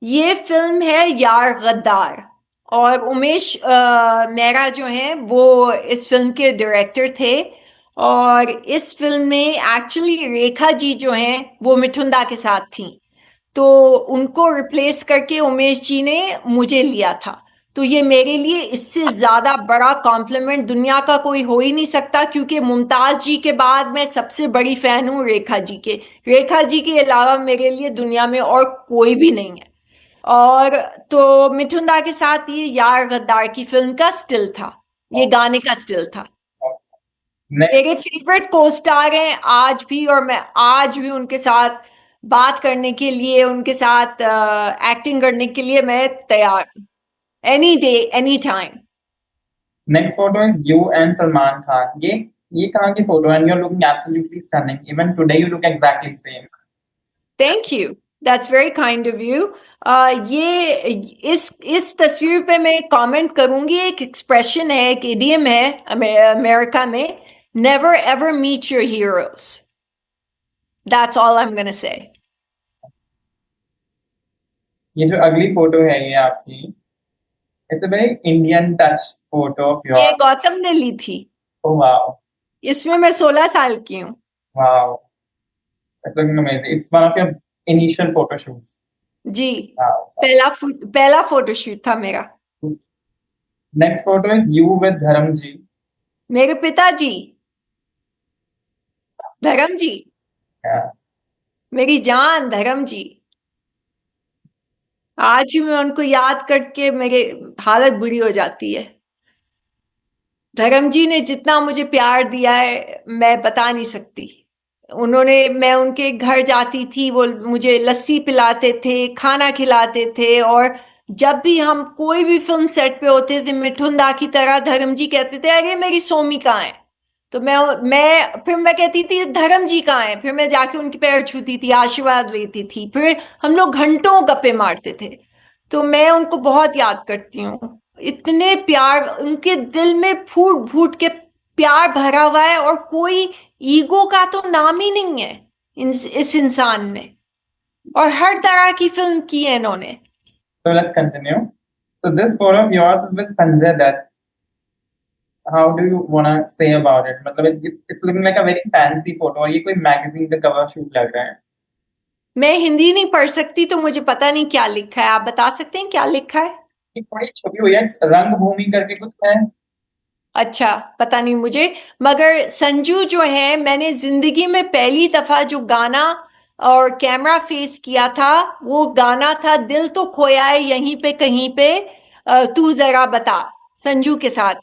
ये फिल्म है यार गद्दार। और उमेश मेहरा जो है वो इस फिल्म के डायरेक्टर थे। और इस फिल्म में एक्चुअली रेखा जी जो हैं वो मिठुन दा के साथ थी। तो उनको रिप्लेस करके उमेश जी ने मुझे लिया था। तो ये मेरे लिए इससे ज्यादा बड़ा कॉम्प्लीमेंट दुनिया का कोई हो ही नहीं सकता, क्योंकि मुमताज जी के बाद मैं सबसे बड़ी फैन हूँ रेखा जी के। रेखा जी के अलावा मेरे लिए दुनिया में और कोई भी नहीं है। और तो मिठुन दा के साथ ये यार गद्दार की फिल्म का स्टिल था, ये गाने का स्टिल था। नेक्स्ट. मेरे फेवरेट को स्टार हैं आज भी, और मैं आज भी उनके साथ बात करने के लिए, उनके साथ एक्टिंग करने के लिए मैं तैयार हूँ। Any day any time. Next photo is you and Salman Khan. ये कहाँ की फोटो है? And you are looking absolutely stunning. Even today you look exactly same. Thank you, that's very kind of you. ये इस तस्वीर पे मैं कमेंट करूंगी। एक एक्सप्रेशन है, एक इडियम है अमेरिका में, never ever meet your heroes. That's all I am gonna say. ये जो अगली फोटो है ये आपकी, it's a very Indian touch photo of ये योर. गौतम ने ली थी। Oh wow. इसमें मैं 16 साल की हूँ। Wow, that's looking amazing. It's one of your initial photo shoots. जी, Wow. पहला फोटोशूट था मेरा। Next photo is you with Dharamji. मेरे पिताजी, धर्म जी, Yeah. मेरी जान धर्म जी। आज भी मैं उनको याद करके मेरे हालत बुरी हो जाती है। धर्म जी ने जितना मुझे प्यार दिया है मैं बता नहीं सकती। मैं उनके घर जाती थी, वो मुझे लस्सी पिलाते थे, खाना खिलाते थे, और जब भी हम कोई भी फिल्म सेट पे होते थे मिठुन दा की तरह धर्म जी कहते थे अरे मेरी सोमी कहाँ है। तो मैं कहती थी धर्म जी कहाँ है, फिर मैं जाके उनके पैर छूती थी, आशीर्वाद लेती थी, फिर हम लोग घंटों गप्पे मारते थे। तो मैं उनको बहुत याद करती हूँ। इतने प्यार उनके दिल में फूट फूट के प्यार भरा हुआ है, और कोई ईगो का तो नाम ही नहीं है इस इंसान में। और हर तरह की फिल्म की है इन्होंने। So let's continue. So this photo of yours is with Sanjay Dutt. How do you wanna say about it? मतलब it's looking like a very fancy photo और ये कोई magazine का cover shoot लग रहा है। मैं हिंदी नहीं पढ़ सकती तो मुझे पता नहीं क्या लिखा है, आप बता सकते हैं क्या लिखा है? ये थोड़ी छुपी हुई है, रंगभूमि करके कुछ है। अच्छा, पता नहीं मुझे। मगर संजू जो है, मैंने जिंदगी में पहली दफा जो गाना और कैमरा फेस किया था वो गाना था दिल तो खोया है यहीं पे कहीं पे, तू जरा बता, संजू के साथ।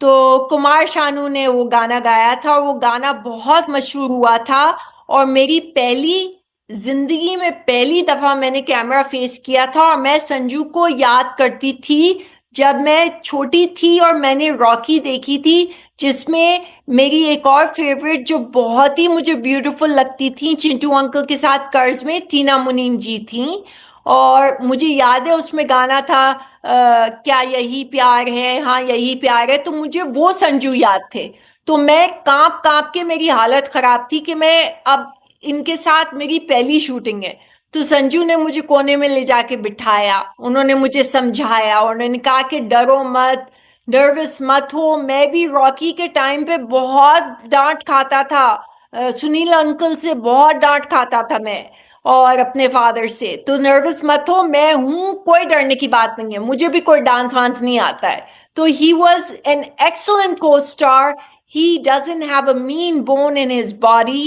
तो कुमार शानू ने वो गाना गाया था, और वो गाना बहुत मशहूर हुआ था। और मेरी जिंदगी में पहली दफा मैंने कैमरा फेस किया था, और मैं संजू को याद करती थी जब मैं छोटी थी और मैंने रॉकी देखी थी, जिसमें मेरी एक और फेवरेट जो बहुत ही मुझे ब्यूटीफुल लगती थी चिंटू अंकल के साथ कर्ज में, टीना मुनीम जी थी। और मुझे याद है उसमें गाना था क्या यही प्यार है, हाँ यही प्यार है। तो मुझे वो संजू याद थे। तो मैं कांप कांप के, मेरी हालत खराब थी कि मैं अब इनके साथ मेरी पहली शूटिंग है। तो संजू ने मुझे कोने में ले जाके बिठाया, उन्होंने मुझे समझाया, और उन्होंने कहा कि डरो मत, नर्वस मत हो। मैं भी रॉकी के टाइम पे बहुत डांट खाता था, सुनील अंकल से बहुत डांट खाता था मैं, और अपने फादर से। तो नर्वस मत हो, मैं हूं, कोई डरने की बात नहीं है, मुझे भी कोई डांस वांस नहीं आता है। तो ही वॉज एन एक्सलेंट को star. He doesn't have a mean bone in his body,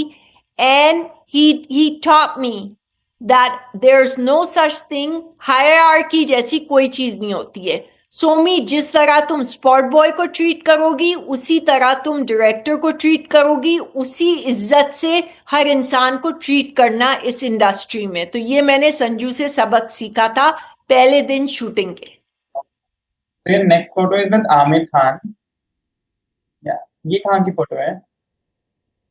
and he taught me that there's no such thing, hierarchy जैसी कोई चीज नहीं होती है। सोमी, जिस तरह तुम स्पॉट बॉय को ट्रीट करोगी उसी तरह तुम डायरेक्टर को ट्रीट करोगी, उसी इज्जत से हर इंसान को ट्रीट करना इस इंडस्ट्री में। तो ये मैंने संजू से सबक सीखा था पहले दिन शूटिंग के। तो ये next photo is with Aamir Khan. ये कहाँ की फोटो है?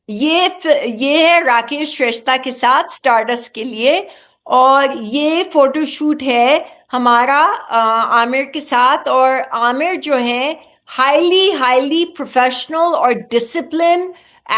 ये है राकेश श्रेष्ठा के साथ स्टारडस्ट के लिए, और ये फोटोशूट है हमारा आमिर के साथ। और आमिर जो है हाईली हाईली प्रोफेशनल और डिसिप्लिन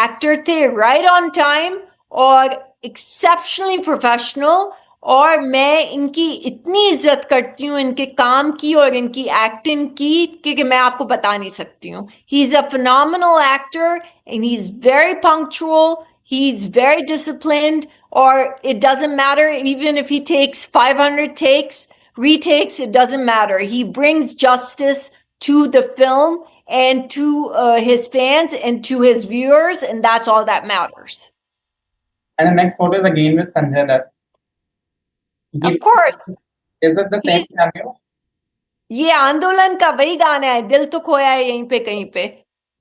एक्टर थे, राइट ऑन टाइम और एक्सेप्शनली प्रोफेशनल। और मैं इनकी इतनी इज्जत करती हूँ, इनके काम की और इनकी एक्टिंग की, कि मैं आपको बता नहीं सकती हूँ। ही is a phenomenal actor and he's very punctual, he's very disciplined, or it doesn't matter even if he takes 500 takes, retakes, it doesn't matter. He brings justice to the film and to his fans and to his viewers, and that's all that matters. And the next photo is again with Sanjay Dutt. Of course. Is it the same cameo? ये आंदोलन का वही गाना है, दिल तो खोया है यहीं पे कहीं पे,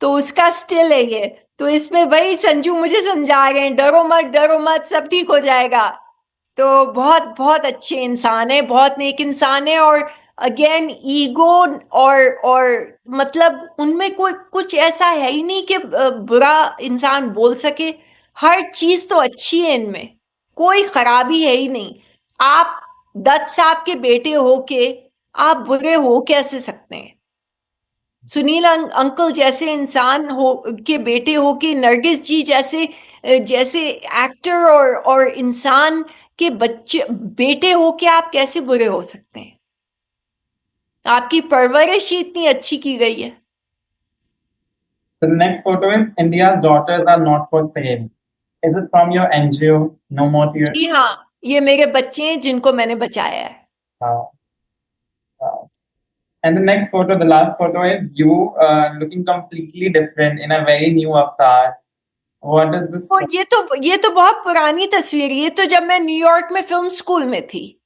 तो उसका स्टिल है ये। तो इसमें वही संजू मुझे समझा रहे हैं, डरो मत, सब ठीक हो जाएगा। तो बहुत बहुत अच्छे इंसान है, बहुत नेक इंसान है। और अगेन ईगो और मतलब उनमें कोई कुछ ऐसा है ही नहीं कि बुरा इंसान बोल सके। हर चीज तो अच्छी है इनमें, कोई खराबी है ही नहीं। आप दत्त साहब के बेटे होके आप बुरे हो कैसे सकते हैं? सुनील अंकल जैसे इंसान हो के बेटे हो के, नरगिस जी जैसे जैसे एक्टर और इंसान के बच्चे बेटे हो के आप कैसे बुरे हो सकते हैं? आपकी परवरिश ही इतनी अच्छी की गई है। So the next photo is India's daughters are not for sale. Is it from your NGO, No More Tears? जी हाँ, ये मेरे बच्चे हैं जिनको मैंने बचाया है. Wow. Wow. And the next photo, the last photo is you looking completely different in a very new avatar. What is this? और ये तो बहुत पुरानी तस्वीर है. ये तो जब मैं न्यूयॉर्क में फिल्म स्कूल में थी.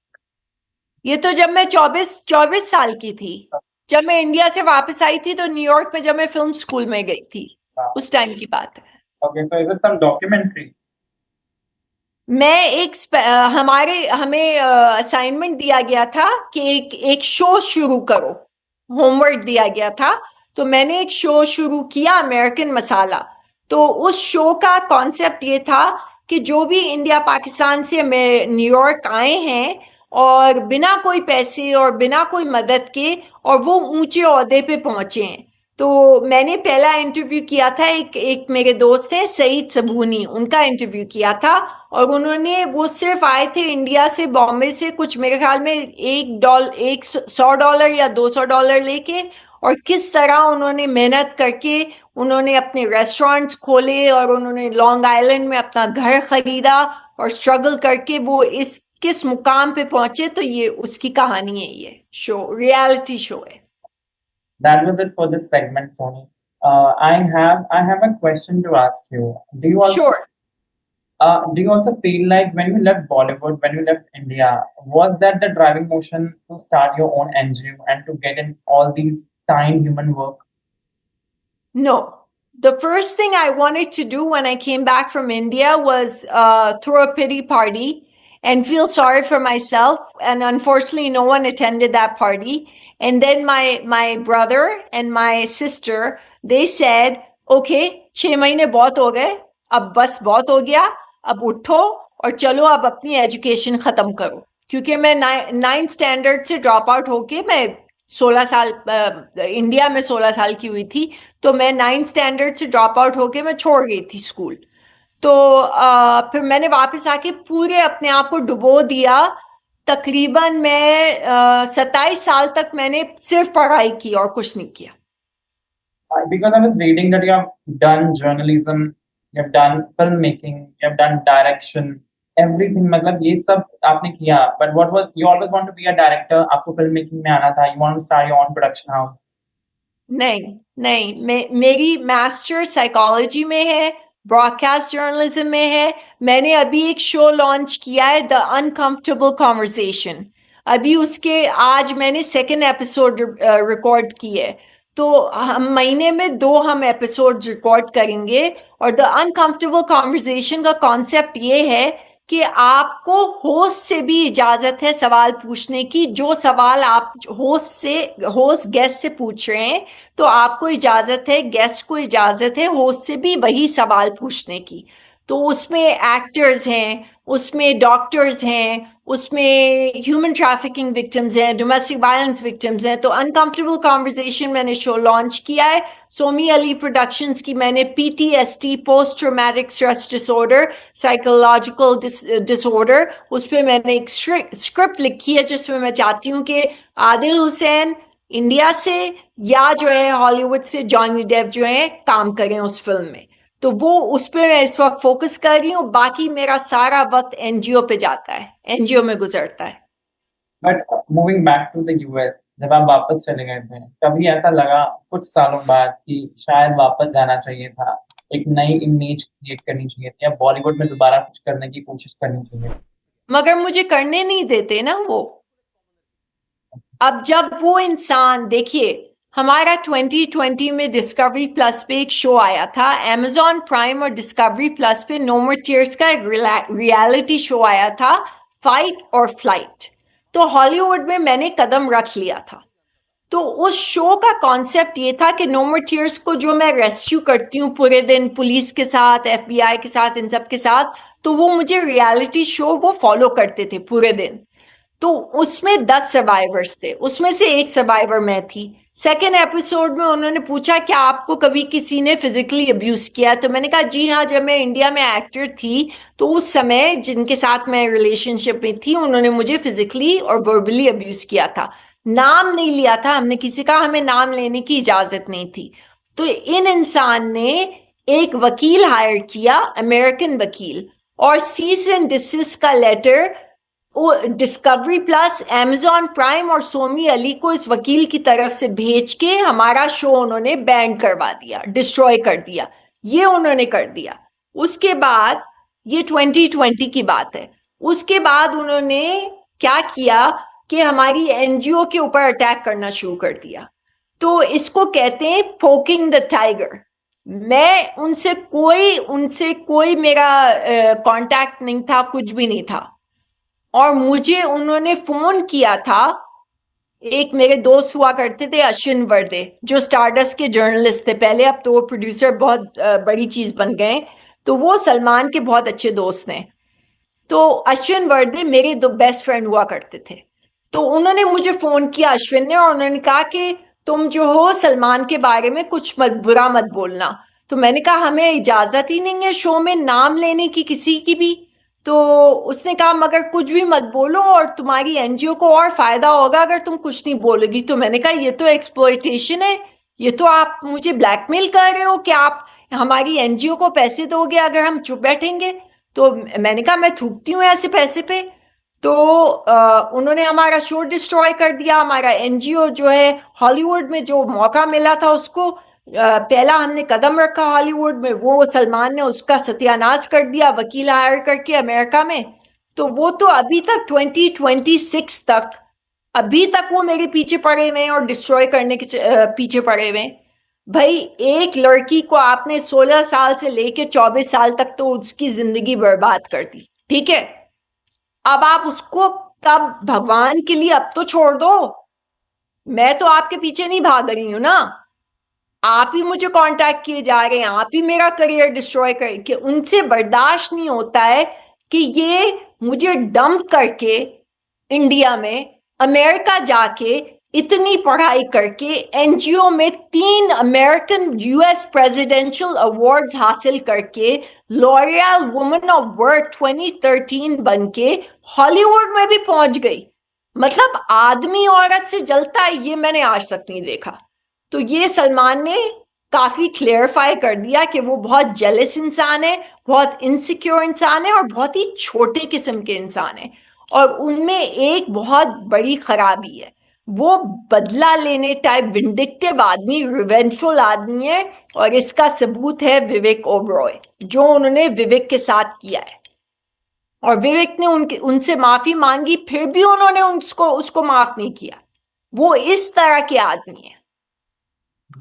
ये तो जब मैं 24 साल की थी. जब मैं इंडिया से वापस आई थी तो न्यूयॉर्क में जब मैं फिल्म स्कूल में गई थी, उस टाइम की बात है. Okay, so is it some documentary? मैं हमें असाइनमेंट दिया गया था कि एक शो शुरू करो. होमवर्क दिया गया था, तो मैंने एक शो शुरू किया, अमेरिकन मसाला. तो उस शो का कॉन्सेप्ट ये था कि जो भी इंडिया पाकिस्तान से न्यूयॉर्क आए हैं और बिना कोई पैसे और बिना कोई मदद के, और वो ऊंचे ओहदे पे पहुंचे हैं. तो मैंने पहला इंटरव्यू किया था, एक मेरे दोस्त हैं सईद सबूनी, उनका इंटरव्यू किया था. और वो सिर्फ आए थे इंडिया से, बॉम्बे से, कुछ मेरे ख्याल में $100 या $200 लेके, और किस तरह उन्होंने मेहनत करके उन्होंने अपने रेस्टोरेंट्स खोले और उन्होंने लॉन्ग आइलैंड में अपना घर खरीदा और स्ट्रगल करके वो किस मुकाम पे पहुंचे. तो ये उसकी कहानी है. ये शो रियलिटी शो है. That was it for this segment, Sony. I have a question to ask you. Sure. Do you also feel like when you left Bollywood, when you left India, was that the driving motion to start your own NGO and to get in all these kind human work? No. The first thing I wanted to do when I came back from India was throw a pity party and feel sorry for myself. And unfortunately, no one attended that party. And then my brother and my sister, they said, okay, 6 महीने बहुत हो गए, अब बस बहुत हो गया, अब उठो और चलो अब अपनी एजुकेशन खत्म करो. क्योंकि मैं 9th स्टैंडर्ड से ड्रॉप आउट होके मैं 16 साल इंडिया में 16 साल की हुई थी, तो मैं 9th स्टैंडर्ड से ड्रॉप आउट होके मैं छोड़ गई थी स्कूल. तो फिर मैंने वापस आके पूरे अपने आप को डुबो दिया. तकरीबन मैं 27 साल तक मैंने सिर्फ पढ़ाई की और कुछ नहीं किया. Because I was reading that you have done journalism, you have done filmmaking, you have done direction, everything. मतलब ये सब आपने किया. But what was you always want to be a director? आपको filmmaking में आना था. You want to start your own production house? नहीं, मेरी मास्टर साइकोलॉजी में है, ब्रॉडकास्ट जर्नलिज्म में है. मैंने अभी एक शो लॉन्च किया है, द अनकंफर्टेबल कॉन्वर्सेशन. अभी उसके आज मैंने 2nd एपिसोड रिकॉर्ड की है. तो हम महीने में 2 हम एपिसोड रिकॉर्ड करेंगे. और द अनकंफर्टेबल कॉन्वर्सेशन का कॉन्सेप्ट ये है कि आपको होस्ट से भी इजाजत है सवाल पूछने की. जो सवाल आप होस्ट गेस्ट से पूछ रहे हैं, तो आपको इजाजत है, गेस्ट को इजाजत है होस्ट से भी वही सवाल पूछने की. तो उसमें एक्टर्स हैं, उसमें डॉक्टर्स हैं, उसमें ह्यूमन ट्रैफिकिंग विक्टिम्स हैं, डोमेस्टिक वायलेंस विक्टिम्स हैं. तो अनकंफर्टेबल कॉन्वर्सेशन मैंने शो लॉन्च किया है. सोमी अली प्रोडक्शंस की मैंने PTSD, post traumatic stress disorder, psychological disorder, उस पर मैंने एक स्क्रिप्ट लिखी है जिसमें मैं चाहती हूँ कि आदिल हुसैन इंडिया से या जो है हॉलीवुड से जॉनी डेप जो है काम करें उस फिल्म में. तो वो उस पर मैं इस वक्त फोकस कर रही हूँ. बाकी मेरा सारा वक्त NGO पे जाता है, NGO में गुजरता है. But moving back to the US, जब आप वापस चले गए थे, कभी ऐसा लगा कुछ सालों बाद कि शायद वापस जाना चाहिए था, एक नई इमेज क्रिएट करनी चाहिए थी, या बॉलीवुड में दोबारा कुछ करने की कोशिश करनी चाहिए? मगर मुझे करने नहीं देते ना वो. अब जब वो इंसान, देखिए हमारा 2020 में डिस्कवरी प्लस पे एक शो आया था, Amazon प्राइम और डिस्कवरी प्लस पे नो मोर टीयर्स का एक रियलिटी शो आया था, फाइट और फ्लाइट. तो हॉलीवुड में मैंने कदम रख लिया था. तो उस शो का कॉन्सेप्ट ये था कि नो मोर टीयर्स को जो मैं रेस्क्यू करती हूँ पूरे दिन पुलिस के साथ, FBI के साथ, इन सब के साथ, तो वो मुझे रियलिटी शो वो फॉलो करते थे पूरे दिन. तो उसमें 10 सर्वाइवर्स थे, उसमें से एक सर्वाइवर मैं थी. 2nd एपिसोड में उन्होंने पूछा क्या आपको कभी किसी ने फिजिकली अब्यूज किया? तो मैंने कहा जी हाँ, जब मैं इंडिया में एक्टर थी तो उस समय जिनके साथ मैं रिलेशनशिप में थी उन्होंने मुझे फिजिकली और वर्बली अब्यूज किया था. नाम नहीं लिया था हमने किसी का, हमें नाम लेने की इजाजत नहीं थी. तो इन इंसान ने एक वकील हायर किया, अमेरिकन वकील, और सीज एंड डिसिस का letter Discovery Plus, amazon Prime और सोमी अली को इस वकील की तरफ से भेज के हमारा शो उन्होंने बैन करवा दिया, डिस्ट्रॉय कर दिया। ये उन्होंने कर दिया। उसके बाद, ये 2020 की बात है, उसके बाद उन्होंने क्या किया कि हमारी एनजीओ के ऊपर अटैक करना शुरू कर दिया। तो इसको कहते हैं पोकिंग द टाइगर। मैं उनसे कोई मेरा कांटेक्ट नहीं था, कुछ भी नहीं था। और मुझे उन्होंने फोन किया था, एक मेरे दोस्त हुआ करते थे अश्विन वर्दे, जो स्टारडस्ट के जर्नलिस्ट थे पहले, अब तो वो प्रोड्यूसर बहुत बड़ी चीज बन गए। तो वो सलमान के बहुत अच्छे दोस्त हैं। तो अश्विन वर्दे मेरे दो बेस्ट फ्रेंड हुआ करते थे। तो उन्होंने मुझे फोन किया, अश्विन ने, और उन्होंने कहा कि तुम जो हो सलमान के बारे में कुछ मत, बुरा मत बोलना। तो मैंने कहा हमें इजाजत ही नहीं है शो में नाम लेने की किसी की भी। तो उसने कहा मगर कुछ भी मत बोलो और तुम्हारी एनजीओ को और फायदा होगा अगर तुम कुछ नहीं बोलोगी। तो मैंने कहा ये तो एक्सप्लॉयटेशन है, ये तो आप मुझे ब्लैकमेल कर रहे हो कि आप हमारी एनजीओ को पैसे दोगे अगर हम चुप बैठेंगे। तो मैंने कहा मैं थूकती हूँ ऐसे पैसे पे। तो उन्होंने हमारा शो डिस्ट्रॉय कर दिया, हमारा एनजीओ जो है हॉलीवुड में जो मौका मिला था उसको, पहला हमने कदम रखा हॉलीवुड में, वो सलमान ने उसका सत्यानाश कर दिया वकील हायर करके अमेरिका में। तो वो तो अभी तक 2026 तक, अभी तक वो मेरे पीछे पड़े हुए हैं और डिस्ट्रॉय करने के पीछे पड़े हुए हैं। भाई एक लड़की को आपने 16 साल से लेके 24 साल तक तो उसकी जिंदगी बर्बाद कर दी, ठीक है। अब आप उसको, तब भगवान के लिए अब तो छोड़ दो। मैं तो आपके पीछे नहीं भाग रही हूं ना, आप ही मुझे कांटेक्ट किए जा रहे हैं, आप ही मेरा करियर डिस्ट्रॉय करके। उनसे बर्दाश्त नहीं होता है कि ये मुझे डंप करके इंडिया में, अमेरिका जाके इतनी पढ़ाई करके एनजीओ में 3 अमेरिकन यूएस प्रेसिडेंशियल अवार्ड्स हासिल करके लॉरियल वुमेन ऑफ वर्थ 2013 बन के हॉलीवुड में भी पहुंच गई। मतलब आदमी औरत से जलता है ये मैंने आज तक नहीं देखा। तो ये सलमान ने काफी क्लियरिफाई कर दिया कि वो बहुत जेलस इंसान है, बहुत इनसिक्योर इंसान है और बहुत ही छोटे किस्म के इंसान है। और उनमें एक बहुत बड़ी खराबी है, वो बदला लेने टाइप विंडिक्टिव आदमी, रिवेंजफुल आदमी है। और इसका सबूत है विवेक ओबरॉय, जो उन्होंने विवेक के साथ किया है। और विवेक ने उनसे माफी मांगी, फिर भी उन्होंने उसको माफ नहीं किया। वो इस तरह के आदमी है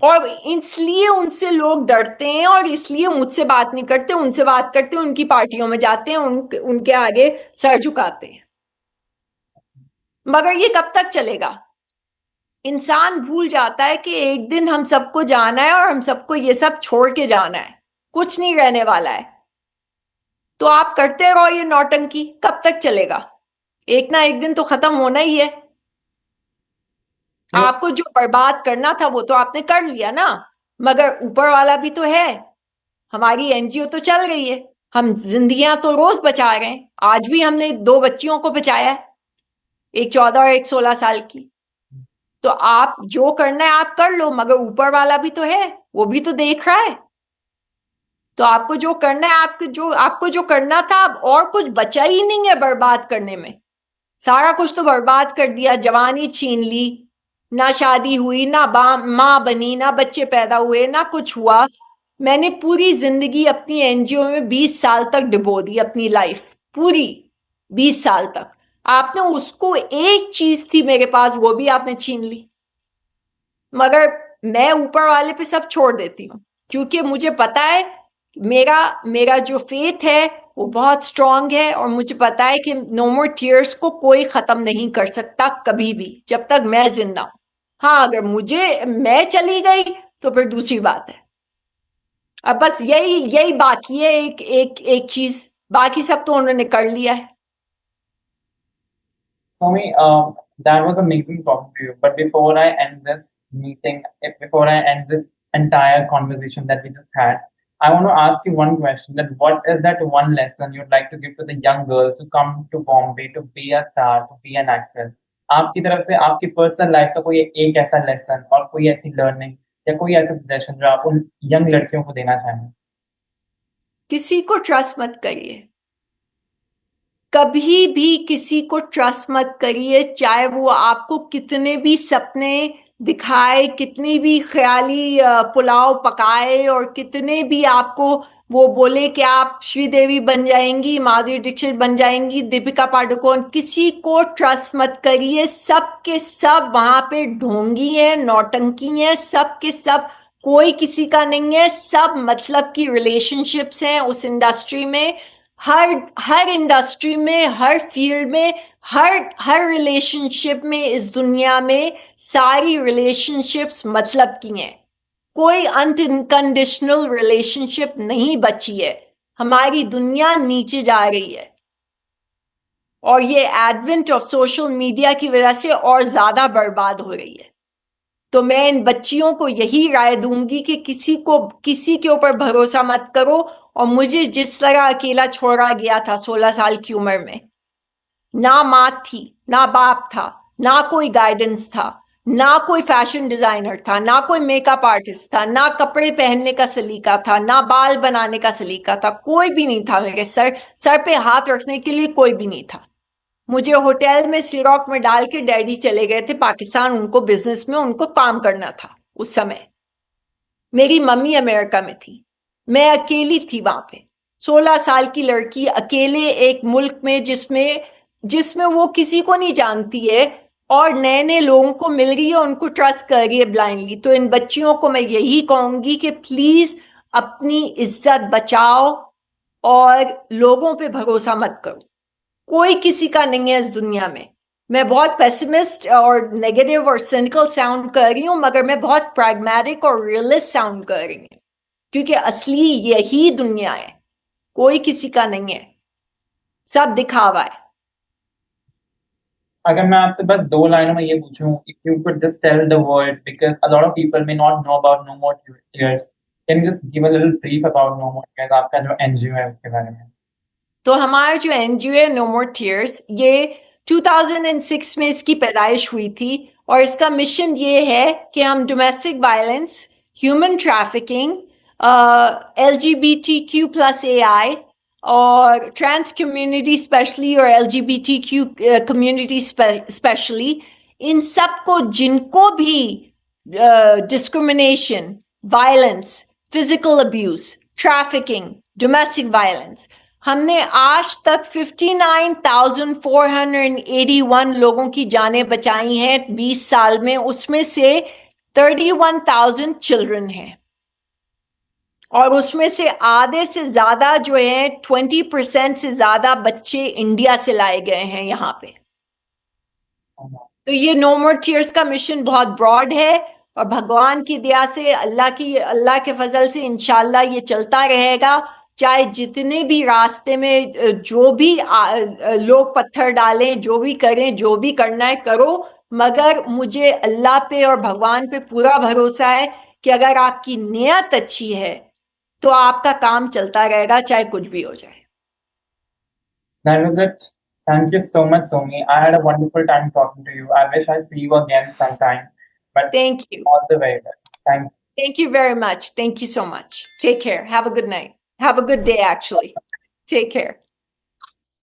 और इसलिए उनसे लोग डरते हैं और इसलिए मुझसे बात नहीं करते, उनसे बात करते हैं उनकी पार्टियों में जाते हैं, उनके आगे सर झुकाते हैं। मगर ये कब तक चलेगा? इंसान भूल जाता है कि एक दिन हम सबको जाना है और हम सबको ये सब छोड़ के जाना है, कुछ नहीं रहने वाला है। तो आप करते रहो ये नौटंकी, कब तक चलेगा? एक ना एक दिन तो खत्म होना ही है। आपको जो बर्बाद करना था वो तो आपने कर लिया ना, मगर ऊपर वाला भी तो है। हमारी एनजीओ तो चल रही है, हम जिंदगियां तो रोज बचा रहे हैं। आज भी हमने 2 बच्चियों को बचाया है, एक 14 और एक 16 साल की। तो आप जो करना है आप कर लो, मगर ऊपर वाला भी तो है, वो भी तो देख रहा है। तो आपको जो करना है, आपको जो करना था, अब और कुछ बचा ही नहीं है बर्बाद करने में। सारा कुछ तो बर्बाद कर दिया, जवानी छीन ली, ना शादी हुई, ना माँ बनी, ना बच्चे पैदा हुए, ना कुछ हुआ। मैंने पूरी जिंदगी अपनी एनजीओ में 20 साल तक डुबो दी, अपनी लाइफ पूरी 20 साल तक। आपने उसको, एक चीज थी मेरे पास वो भी आपने छीन ली। मगर मैं ऊपर वाले पे सब छोड़ देती हूँ, क्योंकि मुझे पता है मेरा मेरा जो फेथ है वो बहुत स्ट्रांग है। और मुझे पता है कि नो मोर टीयर्स को कोई खत्म नहीं कर सकता कभी भी, जब तक मैं जिंदा हूं। हाँ, अगर मैं चली गई तो फिर दूसरी बात है। अब बस यही यही बाकी है, एक चीज, बाकी सब तो उन्होंने कर लिया है। For me, that was amazing talking to you. But before I end this meeting, before I end this entire conversation that we just had, I want to ask you one question: that what is that one lesson you'd like to give to the young girls who come to Bombay to be a star, to be an actress? आपकी तरफ से आपकी personal life का कोई एक ऐसा lesson और कोई ऐसी लर्निंग या कोई ऐसा सजेशन जो आप उन यंग लड़कियों को देना चाहें? किसी को ट्रस्ट मत करिए, कभी भी किसी को ट्रस्ट मत करिए, चाहे वो आपको कितने भी सपने दिखाए, कितनी भी ख्याली पुलाव पकाए, और कितने भी आपको वो बोले कि आप श्रीदेवी बन जाएंगी, माधुरी दीक्षित बन जाएंगी, दीपिका पादुकोण, किसी को ट्रस्ट मत करिए। सब के सब वहां पे ढोंगी है, नौटंकी है, सब के सब, कोई किसी का नहीं है, सब मतलब की रिलेशनशिप्स हैं उस इंडस्ट्री में। हर इंडस्ट्री में, हर फील्ड में, हर रिलेशनशिप में इस दुनिया में सारी रिलेशनशिप्स मतलब की हैं। कोई अनकंडीशनल रिलेशनशिप नहीं बची है। हमारी दुनिया नीचे जा रही है, और ये एडवेंट ऑफ सोशल मीडिया की वजह से और ज्यादा बर्बाद हो रही है। तो मैं इन बच्चियों को यही राय दूंगी कि किसी के ऊपर भरोसा मत करो। और मुझे जिस तरह अकेला छोड़ा गया था 16 साल की उम्र में, ना माँ थी, ना बाप था, ना कोई गाइडेंस था, ना कोई फैशन डिजाइनर था, ना कोई मेकअप आर्टिस्ट था, ना कपड़े पहनने का सलीका था, ना बाल बनाने का सलीका था, कोई भी नहीं था। मेरे सर पे हाथ रखने के लिए कोई भी नहीं था। मुझे होटल में सिरॉक में डाल के डैडी चले गए थे पाकिस्तान, उनको बिजनेस में उनको काम करना था उस समय। मेरी मम्मी अमेरिका में थी, मैं अकेली थी वहां पे, 16 साल की लड़की अकेले एक मुल्क में जिसमें वो किसी को नहीं जानती है, और नए नए लोगों को मिल रही है, उनको ट्रस्ट कर रही है ब्लाइंडली। तो इन बच्चियों को मैं यही कहूंगी कि प्लीज अपनी इज्जत बचाओ और लोगों पे भरोसा मत करो। कोई किसी का नहीं है इस दुनिया में। मैं बहुत पेसिमिस्ट और नेगेटिव और सिनिकल साउंड कर रही हूं, मगर मैं बहुत प्रैग्मेटिक और रियलिस्ट साउंड कर रही हूं, क्योंकि असली यही दुनिया है। कोई किसी का नहीं है, सब दिखावा है। अगर मैं आपसे बस 2 लाइनों में ये पूछूं, if you could just tell the world, because a lot of people may not know about no more tears, can you just give a little brief about no more tears, आपका जो एनजीओ है उसके बारे में? तो हमारा जो NGO है नो मोर टीयर्स, ये 2006 में इसकी पैदाइश हुई थी, और इसका मिशन ये है कि हम domestic violence, human trafficking, LGBTQ plus AI और ट्रांस कम्युनिटी स्पेशली, और LGBTQ कम्युनिटी स्पेशली, इन सब को, जिनको भी discrimination, violence, physical abuse, trafficking, domestic violence, हमने आज तक 59,481 लोगों की जानें बचाई हैं 20 साल में। उसमें से 31,000 चिल्ड्रन हैं, और उसमें से आधे से ज्यादा जो है 20% से ज्यादा बच्चे इंडिया से लाए गए हैं यहाँ पे। तो ये नो मोर टीयर्स का मिशन बहुत ब्रॉड है, और भगवान की दया से, अल्लाह के फजल से इंशाल्लाह ये चलता रहेगा। चाहे जितने भी रास्ते में जो भी लोग पत्थर डालें, जो भी करें, जो भी करना है करो, मगर मुझे अल्लाह पे और भगवान पे पूरा भरोसा है कि अगर आपकी नियत अच्छी है तो आपका काम चलता रहेगा, चाहे कुछ भी हो जाए। That was it. Thank you so much, Somi. I had a wonderful time talking to you. I wish I see you again sometime. But Thank you. all the very best. Thank you. Thank you very much. Thank you so much. Take care. Have a good night. Have a good day, actually. Take care.